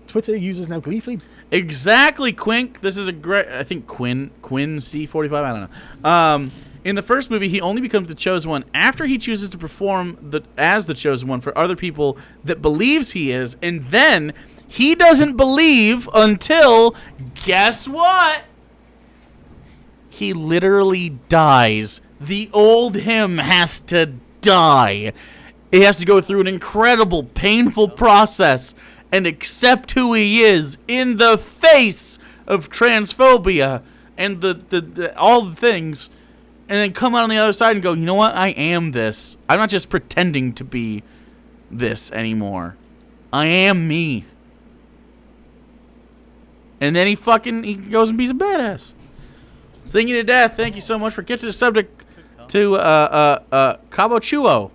Twitter users now gleefully... Exactly, Quink. This is a great... I think Quinn C45, I don't know. In the first movie, he only becomes the Chosen One after he chooses to perform as the Chosen One for other people that believes he is, and then he doesn't believe until... Guess what? He literally dies. The old him has to die. He has to go through an incredible, painful process and accept who he is in the face of transphobia and the all the things, and then come out on the other side and go, you know what? I am this. I'm not just pretending to be this anymore. I am me. And then he goes and be a badass. Sing you to death. Thank you so much for getting to the subject to Cabo Chuo.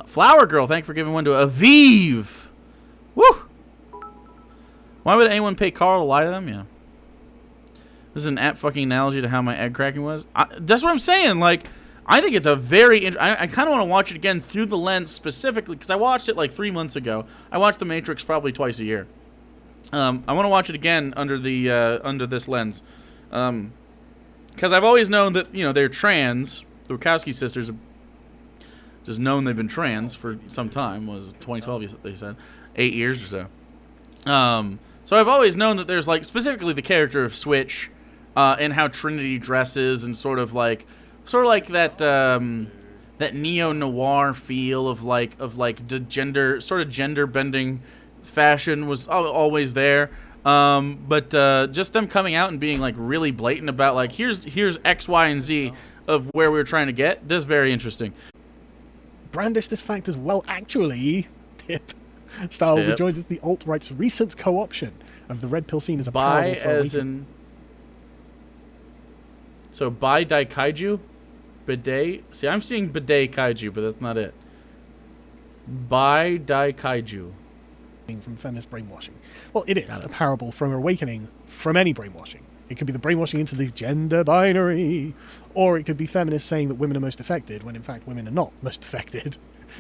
Flower Girl, thank you for giving one to Aviv. Woo! Why would anyone pay Carl to lie to them? Yeah. This is an apt fucking analogy to how my egg cracking was. That's what I'm saying. Like, I think it's a very... I kind of want to watch it again through the lens specifically, because I watched it like 3 months ago. I watch The Matrix probably twice a year. I want to watch it again under this lens. Because I've always known that, they're trans. The Wachowski sisters have just known they've been trans for some time. Was 2012, they said. 8 years or so. So I've always known that there's, like, specifically the character of Switch, and how Trinity dresses, and sort of like that, that neo-noir feel of the gender bending fashion was always there. But just them coming out and being, like, really blatant about, like, here's X, Y, and Z of where we were trying to get. This is very interesting. brandish this fact as well. Actually, Tip style rejoined as the alt-right's recent co-option of the red pill scene as a By parable for as in... So, by Daikaiju? Bidet? See, I'm seeing Bidet Kaiju, but that's not it. By Daikaiju. From feminist brainwashing. Well, it is a parable from awakening from any brainwashing. It could be the brainwashing into the gender binary, or it could be feminists saying that women are most affected, when in fact women are not most affected.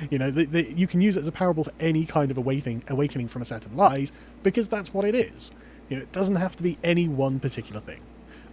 You know, you can use it as a parable for any kind of awakening from a set of lies, because that's what it is. You know, it doesn't have to be any one particular thing.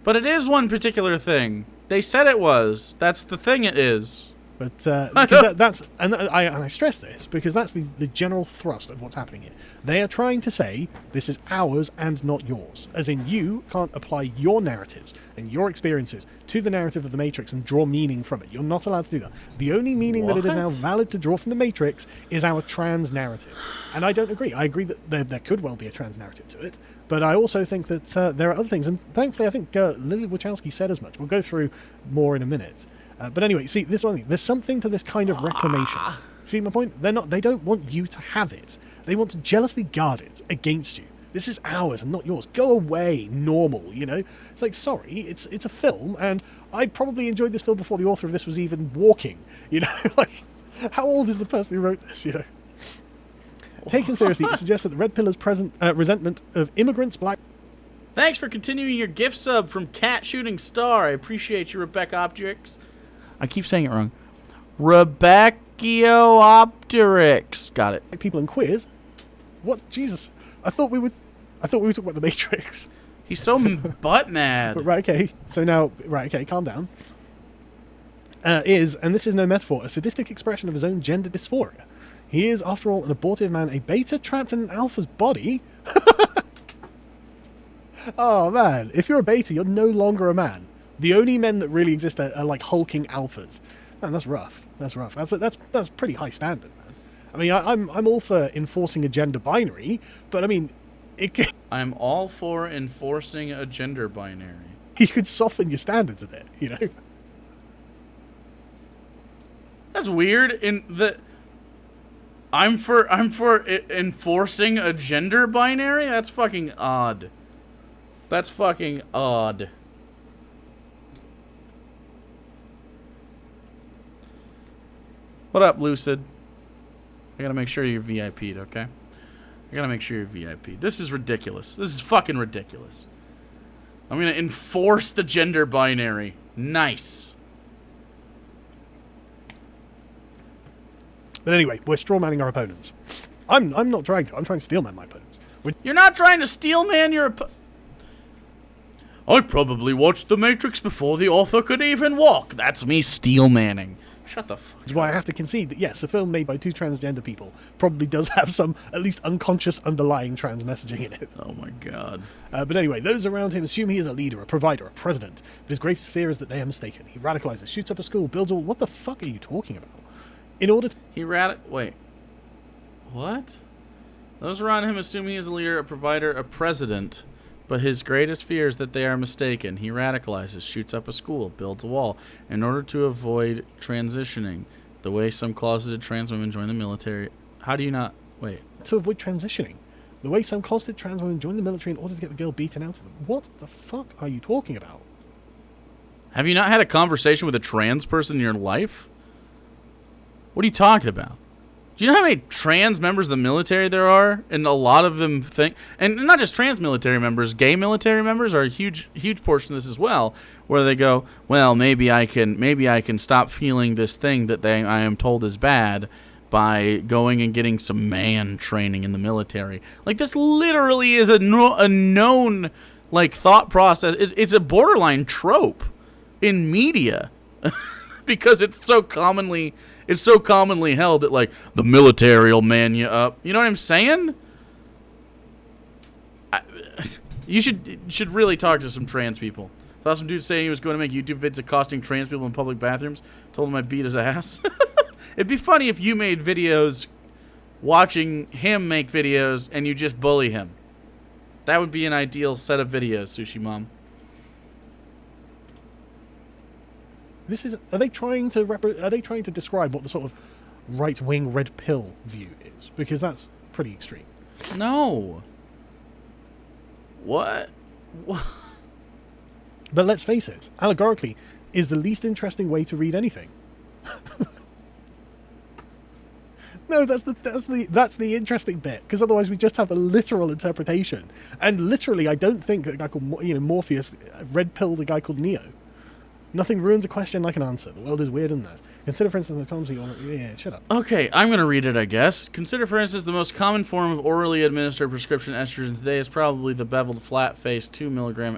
But it is one particular thing. They said it was. That's the thing it is. But because I stress this because that's the general thrust of what's happening here. They are trying to say this is ours and not yours, as in you can't apply your narratives and your experiences to the narrative of the Matrix and draw meaning from it. You're not allowed to do that. The only meaning that it is now valid to draw from the Matrix is our trans narrative, and I don't agree. I agree that there could well be a trans narrative to it, but I also think that there are other things, and thankfully I think Lily Wachowski said as much. We'll go through more in a minute. But anyway, see, this one thing. There's something to this kind of reclamation. See my point? They don't want you to have it. They want to jealously guard it against you. This is ours and not yours. Go away, normal, you know? It's like, sorry, it's a film, and I probably enjoyed this film before the author of this was even walking. You know, like, how old is the person who wrote this, you know? Taken seriously, it suggests that the Red Pillar's present resentment of immigrants, black... Thanks for continuing your gift sub from Cat Shooting Star. I appreciate you, Rebecca Optrix. I keep saying it wrong. Rebecchiopteryx. Got it. People in queers. What? Jesus. I thought we were talking about the Matrix. He's so butt mad. But, right, okay. So now, right, okay, calm down. And this is no metaphor, a sadistic expression of his own gender dysphoria. He is, after all, an abortive man, a beta trapped in an alpha's body. Oh, man. If you're a beta, you're no longer a man. The only men that really exist are like hulking alphas. Man, that's rough. That's rough. That's pretty high standard, man. I mean, I'm all for enforcing a gender binary, but I mean, I'm all for enforcing a gender binary. You could soften your standards a bit, you know? That's weird. I'm for enforcing a gender binary? That's fucking odd. That's fucking odd. What up, Lucid? I gotta make sure you're VIP'd, okay? I gotta make sure you're VIP'd. This is ridiculous. This is fucking ridiculous. I'm gonna enforce the gender binary. Nice. But anyway, we're strawmanning our opponents. I'm not trying to. I'm trying to steelman my opponents. You're not trying to steelman your opponent. I've probably watched The Matrix before the author could even walk. That's me steelmanning. Shut the fuck up. Which is why I have to concede that, yes, a film made by two transgender people probably does have some, at least unconscious, underlying trans messaging in it. Oh my god. But anyway, those around him assume he is a leader, a provider, a president. But his greatest fear is that they are mistaken. He radicalizes, shoots up a school, builds all... What the fuck are you talking about? In order to... Wait. What? Those around him assume he is a leader, a provider, a president. But his greatest fear is that they are mistaken. He radicalizes, shoots up a school, builds a wall, in order to avoid transitioning. The way some closeted trans women join the military. How do you not... Wait. To avoid transitioning. The way some closeted trans women join the military in order to get the girl beaten out of them. What the fuck are you talking about? Have you not had a conversation with a trans person in your life? What are you talking about? Do you know how many trans members of the military there are? And a lot of them think, and not just trans military members, gay military members are a huge portion of this as well, where they go, well, maybe I can stop feeling this thing that I am told is bad by going and getting some man training in the military. Like, this literally is a known like thought process. It's a borderline trope in media because it's so commonly held that, like, the military will man you up. You know what I'm saying? You should really talk to some trans people. Saw some dude saying he was going to make YouTube vids accosting trans people in public bathrooms. Told him I beat his ass. It'd be funny if you made videos watching him make videos and you just bully him. That would be an ideal set of videos, Sushi Mom. Are they trying to describe what the sort of right-wing red pill view is? Because that's pretty extreme. No. What? But let's face it, allegorically is the least interesting way to read anything. No, that's the interesting bit, because otherwise we just have a literal interpretation. And literally, I don't think that a guy called Morpheus red pilled a guy called Neo. Nothing ruins a question like an answer. The world is weird in that. Consider, for instance, the columns yeah, shut up. Okay, I'm going to read it, I guess. Consider, for instance, the most common form of orally administered prescription estrogen today is probably the beveled, flat-faced 2 milligram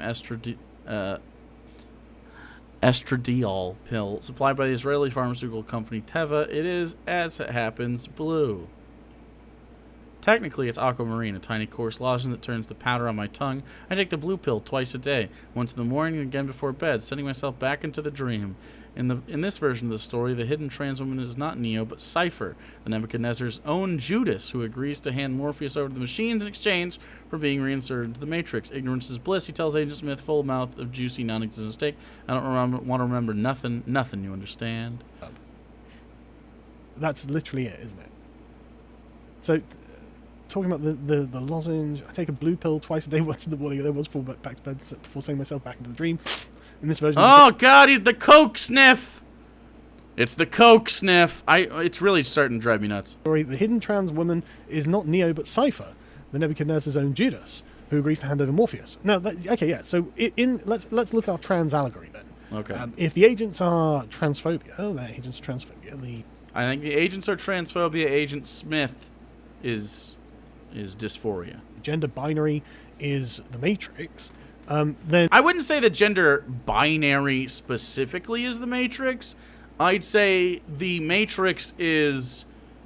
estradiol pill supplied by the Israeli pharmaceutical company Teva. It is, as it happens, blue. Technically, it's aquamarine, a tiny coarse lozenge that turns to powder on my tongue. I take the blue pill twice a day, once in the morning and again before bed, sending myself back into the dream. In this version of the story, the hidden trans woman is not Neo, but Cypher, the Nebuchadnezzar's own Judas, who agrees to hand Morpheus over to the machines in exchange for being reinserted into the Matrix. Ignorance is bliss, he tells Agent Smith, full mouth of juicy, non-existent steak. I don't want to remember nothing, you understand? That's literally it, isn't it? So... talking about the lozenge, I take a blue pill twice a day, once in the morning, and then once before back to bed, before sending myself back into the dream. In this version, oh god, he's the coke sniff. It's the coke sniff. It's really starting to drive me nuts. The hidden trans woman is not Neo but Cypher, the Nebuchadnezzar's own Judas, who agrees to hand over Morpheus. Now, okay, yeah. So let's look at our trans allegory then. Okay. If the agents are transphobia, they're agents of transphobia. I think the agents are transphobia. Agent Smith is dysphoria. Gender binary is the Matrix. Then I wouldn't say the gender binary specifically is the Matrix. I'd say the Matrix is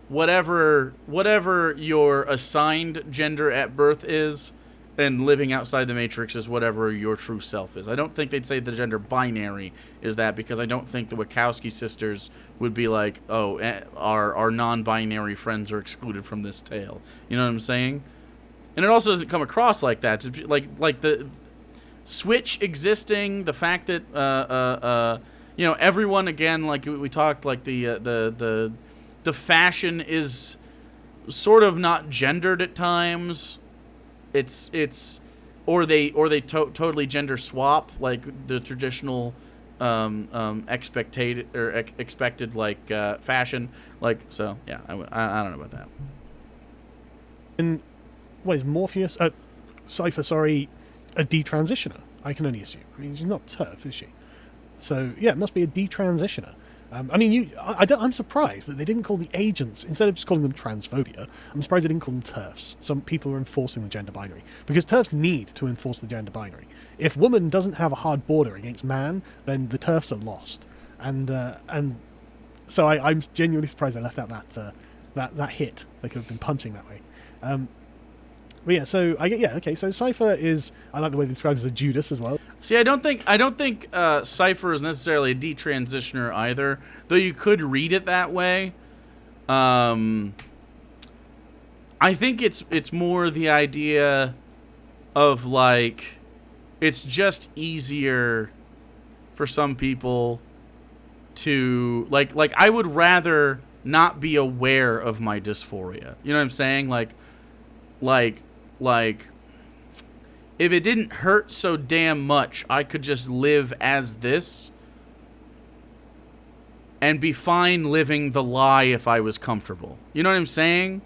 whatever your assigned gender at birth is, and living outside the Matrix is whatever your true self is. I don't think they'd say the gender binary is that, because I don't think the Wachowski sisters would be like, oh, our non-binary friends are excluded from this tale. You know what I'm saying? And it also doesn't come across like that. It's like the Switch existing, the fact that everyone, again, like we talked, like the fashion is sort of not gendered at times. It's or they totally gender swap, like the traditional expected like fashion, like. So yeah, I don't know about that. And what is Morpheus? Cypher, sorry, a detransitioner. I can only assume. I mean, she's not TERF, is she? So yeah, it must be a detransitioner. I'm surprised that they didn't call the agents, instead of just calling them transphobia, I'm surprised they didn't call them TERFs. Some people are enforcing the gender binary. Because TERFs need to enforce the gender binary. If woman doesn't have a hard border against man, then the TERFs are lost. And so I'm genuinely surprised they left out that hit. They could have been punching that way. But yeah, so so Cypher is, I like the way they describe it as a Judas as well. See, I don't think Cypher is necessarily a detransitioner either, though you could read it that way. I think it's more the idea of, like, it's just easier for some people to like I would rather not be aware of my dysphoria. You know what I'm saying? Like if it didn't hurt so damn much, I could just live as this and be fine living the lie if I was comfortable. You know what I'm saying?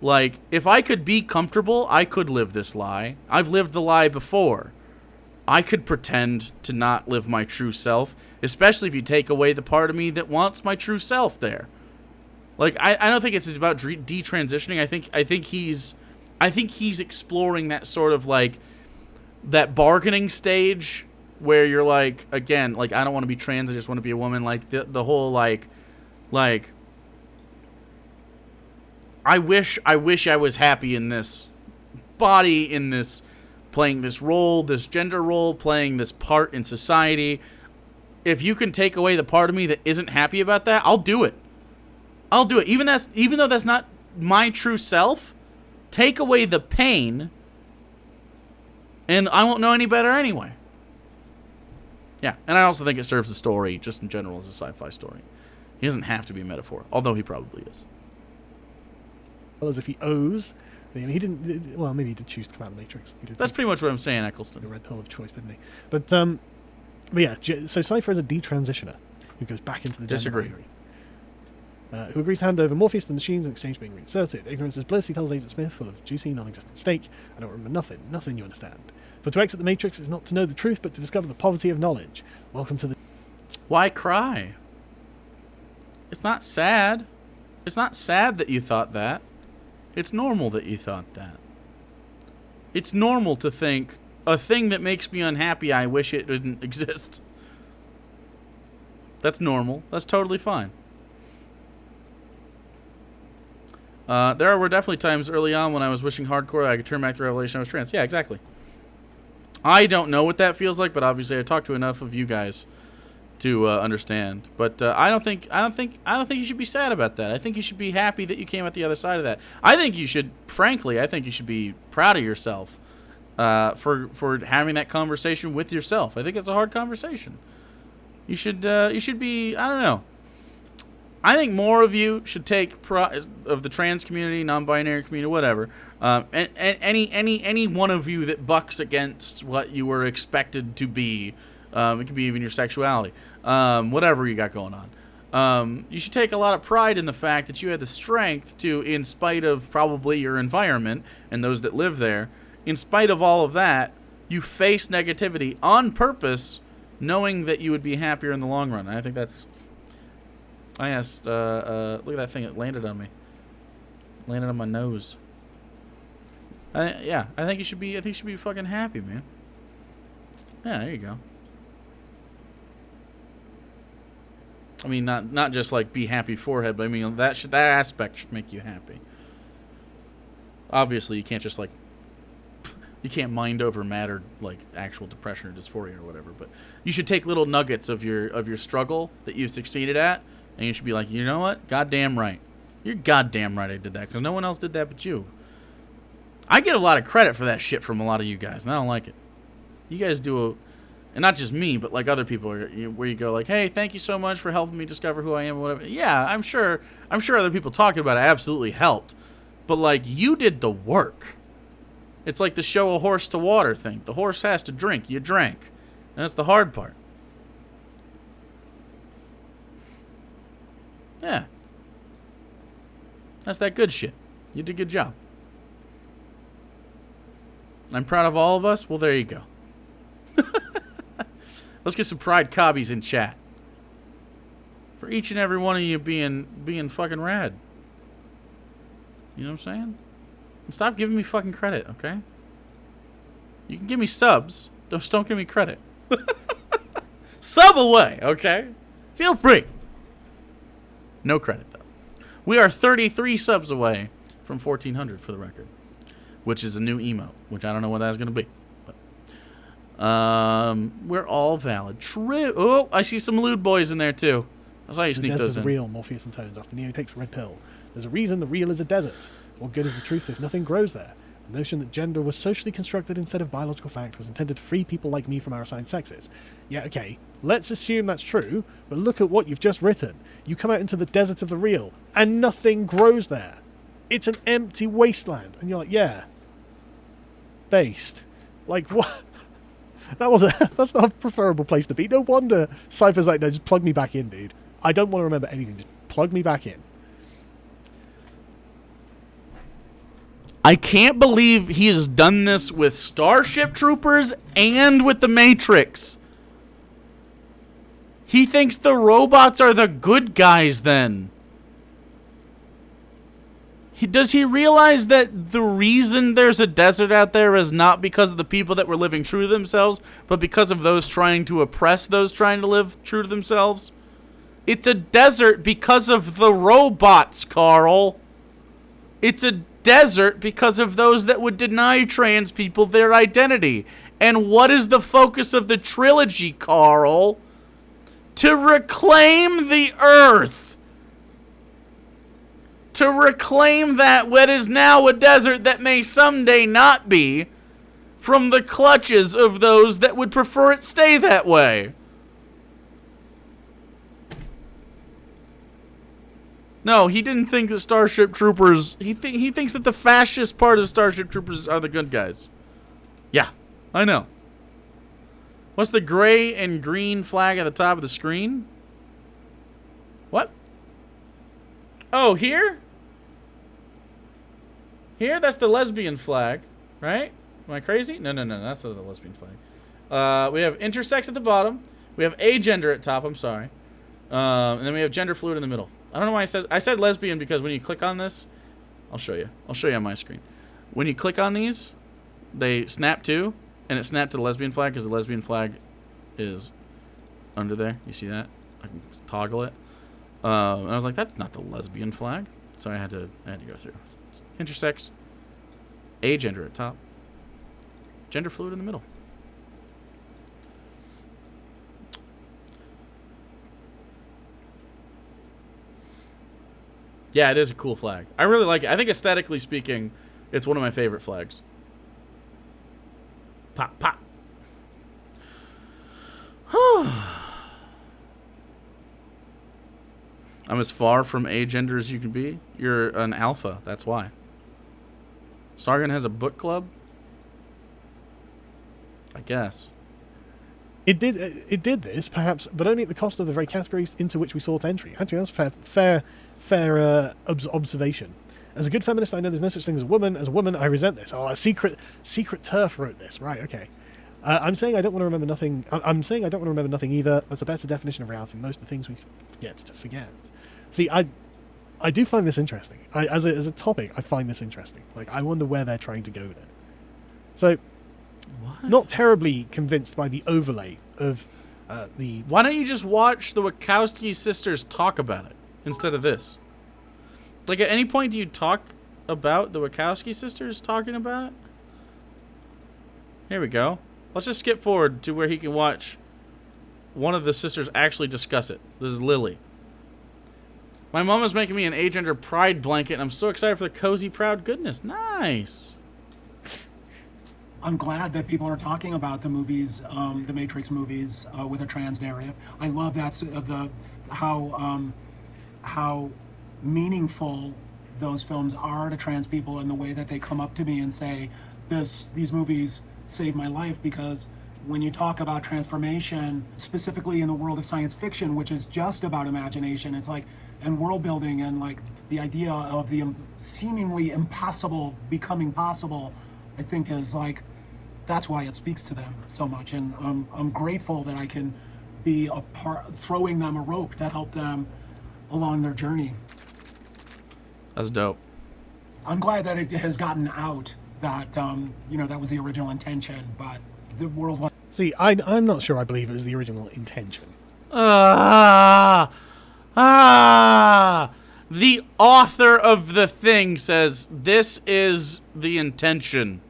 Like, if I could be comfortable, I could live this lie. I've lived the lie before. I could pretend to not live my true self, especially if you take away the part of me that wants my true self there. Like, I don't think it's about detransitioning. I think he's exploring that sort of, like, that bargaining stage where you're like, again, like, I don't want to be trans, I just want to be a woman. Like, the whole, like, I wish I was happy in this body, in this, playing this role, this gender role, playing this part in society. If you can take away the part of me that isn't happy about that, I'll do it. I'll do it. Even though that's not my true self, take away the pain, and I won't know any better anyway. Yeah, and I also think it serves the story, just in general, as a sci-fi story. He doesn't have to be a metaphor, although he probably is. Well, as if he owes. He didn't. Well, maybe he did choose to come out of the Matrix. That's pretty much what I'm saying, Eccleston. The red pill of choice, didn't he? But yeah. So Cypher is a detransitioner who goes back into the gender binary. Who agrees to hand over Morpheus to the machines in exchange for being reinserted. Ignorance is bliss, he tells Agent Smith, full of juicy, non-existent steak. I don't remember nothing you understand. For to exit the Matrix is not to know the truth, but to discover the poverty of knowledge. Welcome to the... Why cry? It's not sad. It's not sad that you thought that. It's normal that you thought that. It's normal to think, a thing that makes me unhappy, I wish it didn't exist. That's normal. That's totally fine. There were definitely times early on when I was wishing hardcore I could turn back the revelation I was trans. Yeah, exactly. I don't know what that feels like, but obviously I talked to enough of you guys to understand. But I don't think you should be sad about that. I think you should be happy that you came out the other side of that. I think you should be proud of yourself for having that conversation with yourself. I think it's a hard conversation. You should be, I don't know. I think more of you should take of the trans community, non-binary community, whatever, and any one of you that bucks against what you were expected to be. It could be even your sexuality, whatever you got going You should take a lot of pride in the fact that you had the strength to, in spite of probably your environment and those that live there, in spite of all of that, you face negativity on purpose, knowing that you would be happier in the long run. I think that's... I asked, look at that thing, it landed on me. Landed on my nose. I think you should be fucking happy, man. Yeah, there you go. I mean, not just like be happy forehead, but I mean that aspect should make you happy. Obviously, you can't just like you can't mind over matter like actual depression or dysphoria or whatever. But you should take little nuggets of your struggle that you succeeded at, and you should be like, you know what? Goddamn right. You're goddamn right I did that, because no one else did that but you. I get a lot of credit for that shit from a lot of you guys, and I don't like it. You guys do and not just me, but like other people, where you go like, hey, thank you so much for helping me discover who I am, or whatever. Yeah, I'm sure other people talking about it absolutely helped, but like you did the work. It's like the show a horse to water thing. The horse has to drink. You drank, and that's the hard part. Yeah, that's that good shit. You did a good job. I'm proud of all of us. Well, there you go. Let's get some pride cobbies in chat. For each and every one of you being fucking rad. You know what I'm saying? And stop giving me fucking credit, okay? You can give me subs. Just don't give me credit. Sub away, okay? Feel free. No credit, though. We are 33 subs away from 1,400 for the record. Which is a new emote, which I don't know what that's going to be. We're all valid. True. Oh, I see some lewd boys in there, too. I saw you sneak those in. Real Morpheus and Tones after Neo takes a red pill. There's a reason the real is a desert. What good is the truth if nothing grows there? The notion that gender was socially constructed instead of biological fact was intended to free people like me from our assigned sexes. Yeah, okay, let's assume that's true, but look at what you've just written. You come out into the desert of the real, and nothing grows there. It's an empty wasteland. And you're like, yeah. Based. Like, what? That's not a preferable place to be. No wonder Cypher's like, no, just plug me back in, dude. I don't want to remember anything. Just plug me back in. I can't believe he has done this with Starship Troopers and with the Matrix. He thinks the robots are the good guys then. Does he realize that the reason there's a desert out there is not because of the people that were living true to themselves, but because of those trying to oppress those trying to live true to themselves? It's a desert because of the robots, Carl. It's a desert because of those that would deny trans people their identity. And what is the focus of the trilogy, Carl? To reclaim the Earth. To reclaim that what is now a desert that may someday not be, from the clutches of those that would prefer it stay that way. No, he didn't think that Starship Troopers... He thinks that the fascist part of Starship Troopers are the good guys. Yeah, I know. What's the gray and green flag at the top of the screen? What? Oh, here? Here? That's the lesbian flag, right? Am I crazy? No, that's not the lesbian flag. We have intersex at the bottom. We have agender at top, I'm sorry. And then we have gender fluid in the middle. I don't know why I said lesbian, because when you click on this, I'll show you on my screen. When you click on these, they snap to, and it snapped to the lesbian flag because the lesbian flag is under there. You see that? I can toggle it. And I was like, that's not the lesbian flag. So I had to go through. Intersex, agender at top, gender fluid in the middle. Yeah, it is a cool flag. I really like it. I think aesthetically speaking, it's one of my favorite flags. Pop, pop. I'm as far from agender as you can be. You're an alpha, that's why. Sargon has a book club? I guess. It did this, perhaps, but only at the cost of the very categories into which we sought entry. Actually, that's a fair observation. As a good feminist, I know there's no such thing as a woman. As a woman, I resent this. Oh, a secret turf wrote this. Right, okay. I'm saying I don't want to remember nothing. I'm saying I don't want to remember nothing either. That's a better definition of reality than most of the things we get to forget. See, I do find this interesting. As a topic, I find this interesting. Like, I wonder where they're trying to go with it. So, What? not terribly convinced by the overlay of the... Why don't you just watch the Wachowski sisters talk about it instead of this? Like, at any point do you talk about the Wachowski sisters talking about it? Here we go. Let's just skip forward to where he can watch one of the sisters actually discuss it. This is Lily. My mom is making me an Age Under Pride blanket, and I'm so excited for the cozy, proud goodness. Nice. I'm glad that people are talking about the movies, the Matrix movies, with a trans narrative. I love that how meaningful those films are to trans people, and the way that they come up to me and say, these movies saved my life. Because when you talk about transformation, specifically in the world of science fiction, which is just about imagination, it's like, and world building, and like the idea of the seemingly impossible becoming possible, I think is like, that's why it speaks to them so much. And I'm grateful that I can be a part, throwing them a rope to help them along their journey. That's dope. I'm glad that it has gotten out that, that was the original intention, but the world was... See, I'm not sure I believe it was the original intention. The author of the thing says this is the intention.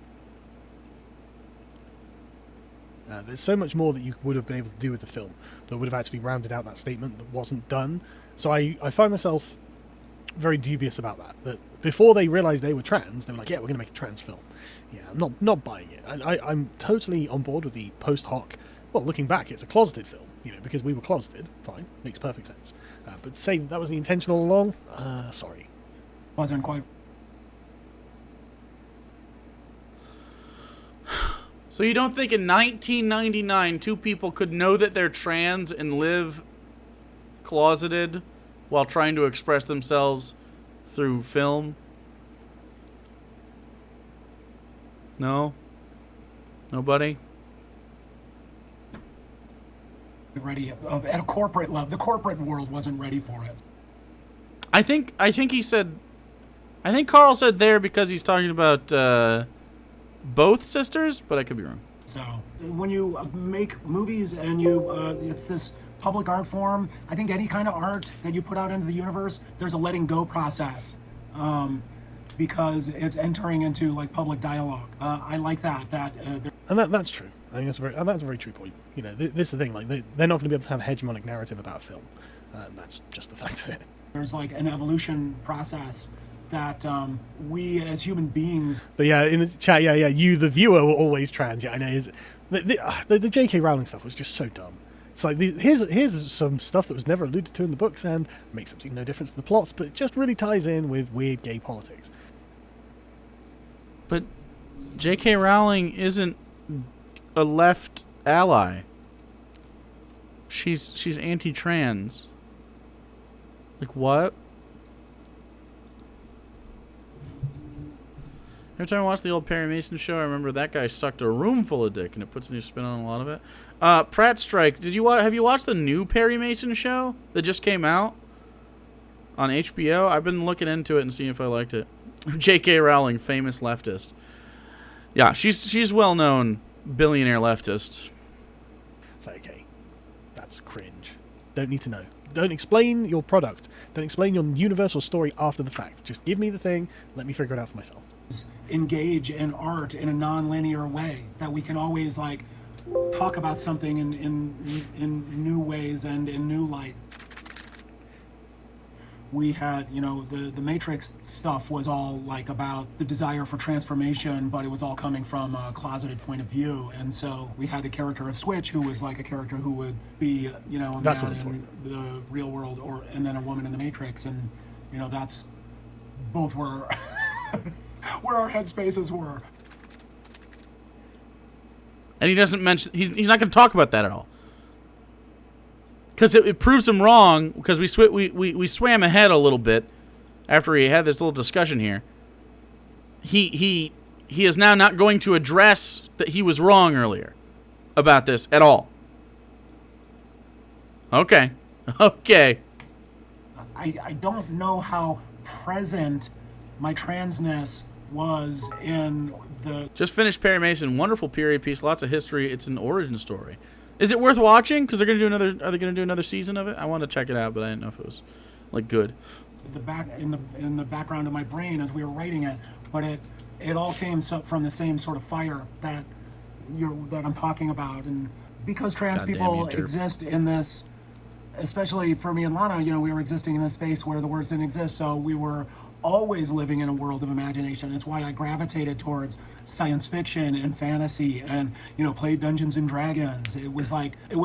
There's so much more that you would have been able to do with the film that would have actually rounded out that statement that wasn't done. So I find myself very dubious about that. That before they realised they were trans, they were like, yeah, we're going to make a trans film. Yeah, I'm not buying it. I'm totally on board with the post hoc. Well, looking back, it's a closeted film, because we were closeted. Fine, makes perfect sense. But saying that was the intention all along, sorry. Wasn't quite... So you don't think in 1999 two people could know that they're trans and live closeted while trying to express themselves through film? No? Nobody? ready at a corporate level. The corporate world wasn't ready for it. I think he said... I think Carl said there because he's talking about both sisters, but I could be wrong. So when you make movies and you it's this public art form, I think any kind of art that you put out into the universe, there's a letting go process, because it's entering into like public dialogue. I like that. And that's true. I think that's a very true point. You know, this is the thing. Like they're not going to be able to have a hegemonic narrative about a film. That's just the fact of it. There's like an evolution process that we as human beings. But yeah, in the chat, yeah, you, the viewer, were always trans. Yeah, I know. The J.K. Rowling stuff was just so dumb. It's like, here's some stuff that was never alluded to in the books and makes absolutely no difference to the plots, but it just really ties in with weird gay politics. But J.K. Rowling isn't a left ally. She's anti-trans. Like, what? Every time I watch the old Perry Mason show, I remember that guy sucked a room full of dick, and it puts a new spin on a lot of it. Pratt Strike, have you watched the new Perry Mason show that just came out on HBO? I've been looking into it and seeing if I liked it. J.K. Rowling, famous leftist. Yeah, she's well-known billionaire leftist. It's like, okay, that's cringe. Don't need to know. Don't explain your product. Don't explain your universal story after the fact. Just give me the thing. Let me figure it out for myself. Engage in art in a non-linear way, that we can always like talk about something in new ways and in new light. We had, the Matrix stuff was all like about the desire for transformation, but it was all coming from a closeted point of view. And so we had the character of Switch, who was like a character who would be, a man in the real world, and then a woman in the Matrix. And, that's both were where our headspaces were. And he doesn't mention... He's not going to talk about that at all. Because it proves him wrong, because we swam ahead a little bit after he had this little discussion here. He is now not going to address that he was wrong earlier about this at all. Okay. Okay. I don't know how present my transness was in the... Just finished Perry Mason. Wonderful period piece. Lots of history. It's an origin story. Is it worth watching? Because they're going to do another... Are they going to do another season of it? I want to check it out, but I didn't know if it was, like, good. In the background of my brain as we were writing it, but it all came from the same sort of fire that I'm talking about. And because trans people exist in this... Especially for me and Lana, we were existing in this space where the words didn't exist, so we were always living in a world of imagination. It's why I gravitated towards science fiction and fantasy and, played Dungeons and Dragons. It was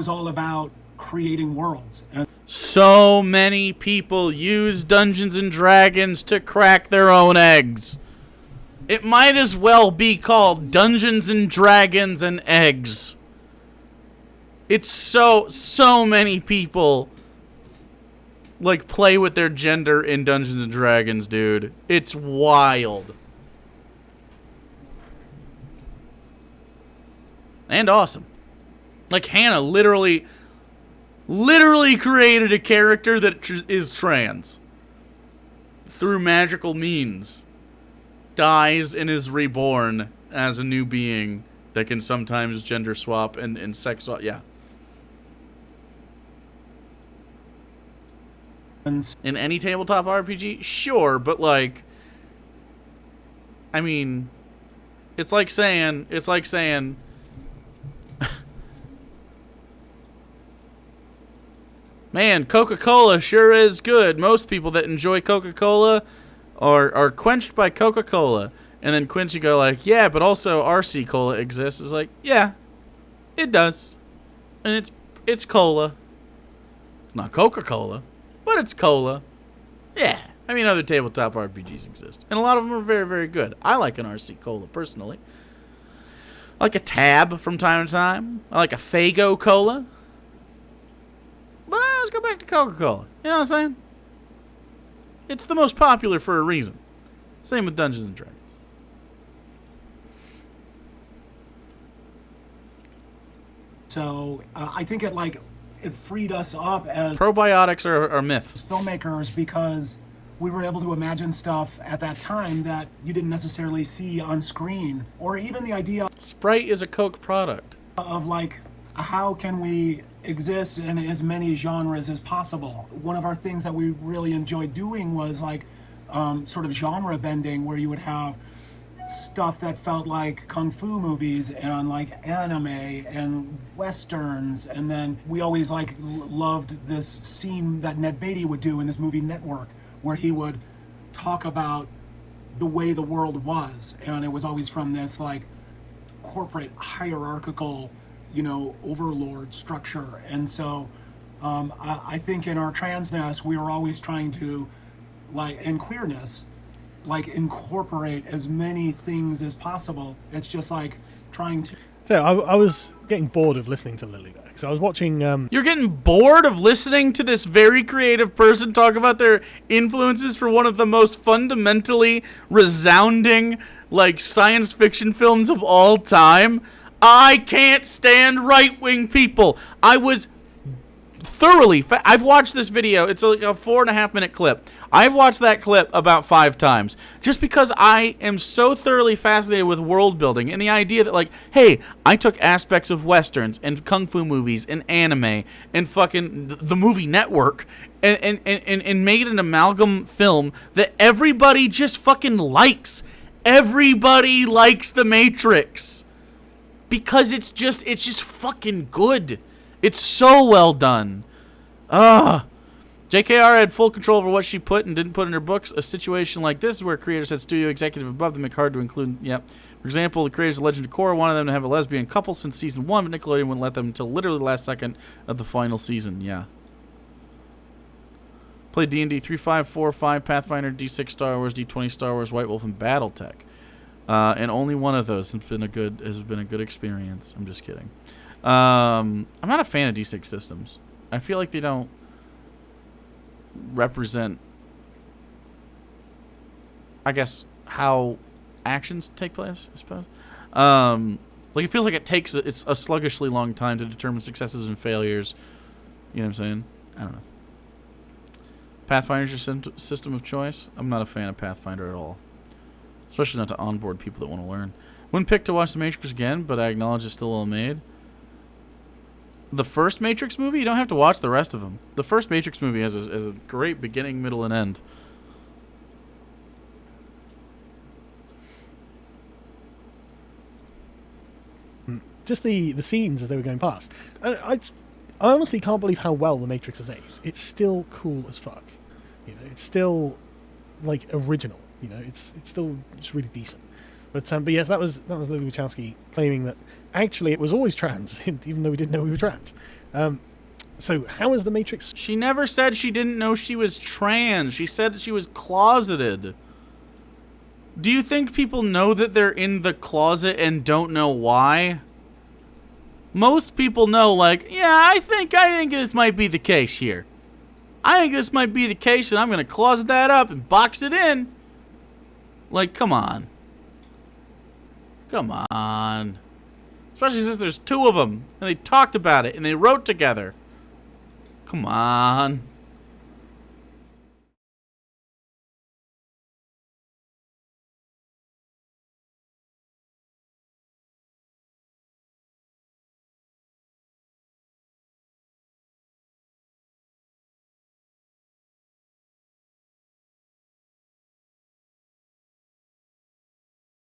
all about creating worlds. And so many people use Dungeons and Dragons to crack their own eggs. It might as well be called Dungeons and Dragons and Eggs. It's so many people play with their gender in Dungeons and Dragons, dude. It's wild. And awesome. Hannah literally created a character that is trans through magical means. Dies and is reborn as a new being that can sometimes gender swap and sex swap. Yeah. In any tabletop RPG? Sure, but I mean, it's like saying man, Coca-Cola sure is good. Most people that enjoy Coca-Cola are quenched by Coca-Cola. And then Quincy go yeah, but also RC Cola exists. It's yeah, it does. And it's cola. It's not Coca-Cola. But it's cola. Yeah. I mean, other tabletop RPGs exist. And a lot of them are very, very good. I like an RC Cola, personally. I like a Tab from time to time. I like a Faygo Cola. But let's go back to Coca-Cola. You know what I'm saying? It's the most popular for a reason. Same with Dungeons and Dragons. So, I think it freed us up as probiotics are myths. Filmmakers, because we were able to imagine stuff at that time that you didn't necessarily see on screen, or even the idea Sprite is a Coke product of how can we exist in as many genres as possible. One of our things that we really enjoyed doing was sort of genre bending, where you would have stuff that felt like kung fu movies and anime and westerns, and then we always loved this scene that Ned Beatty would do in this movie Network, where he would talk about the way the world was, and it was always from this corporate hierarchical overlord structure. And so I think in our transness we were always trying to in queerness incorporate as many things as possible. It's just trying to... So I was getting bored of listening to Lily there, because I was watching... You're getting bored of listening to this very creative person talk about their influences for one of the most fundamentally resounding science fiction films of all time? I can't stand right-wing people. I was thoroughly... I've watched this video. It's a 4.5 minute clip. I've watched that clip about 5 times just because I am so thoroughly fascinated with world building and the idea that hey, I took aspects of westerns and kung fu movies and anime and fucking the movie Network and made an amalgam film that everybody just fucking likes. Everybody likes The Matrix because it's just fucking good. It's so well done. JKR had full control over what she put and didn't put in her books. A situation like this where creators had studio executive above them make hard to include. Yep. For example, the creators of Legend of Korra wanted them to have a lesbian couple since season 1, but Nickelodeon wouldn't let them until literally the last second of the final season. Yeah. Played D&D 3.5, 4.5, Pathfinder, D6 Star Wars, D20 Star Wars, White Wolf, and BattleTech. and only one of those has been a good experience. I'm just kidding. I'm not a fan of D6 systems. I feel like they don't represent, I guess, how actions take place, I suppose. Like, it feels like it's a sluggishly long time to determine successes and failures. You know what I'm saying? I don't know. Pathfinder's your system of choice? I'm not a fan of Pathfinder at all. Especially not to onboard people that want to learn. Wouldn't pick to watch The Matrix again, but I acknowledge it's still well made. The first Matrix movie? You don't have to watch the rest of them. The first Matrix movie has a great beginning, middle, and end. Just the scenes as they were going past. I honestly can't believe how well The Matrix has aged. It's still cool as fuck. You know, it's still like original. You know, it's still just really decent. But yes, that was Lily Wachowski claiming that actually it was always trans, even though we didn't know we were trans. So how is The Matrix? She never said she didn't know she was trans. She said she was closeted. Do you think people know that they're in the closet and don't know why? Most people know, like, yeah, I think this might be the case here. I think this might be the case, and I'm going to closet that up and box it in. Like, come on. Come on. Especially since there's two of them, and they talked about it, and they wrote together. Come on.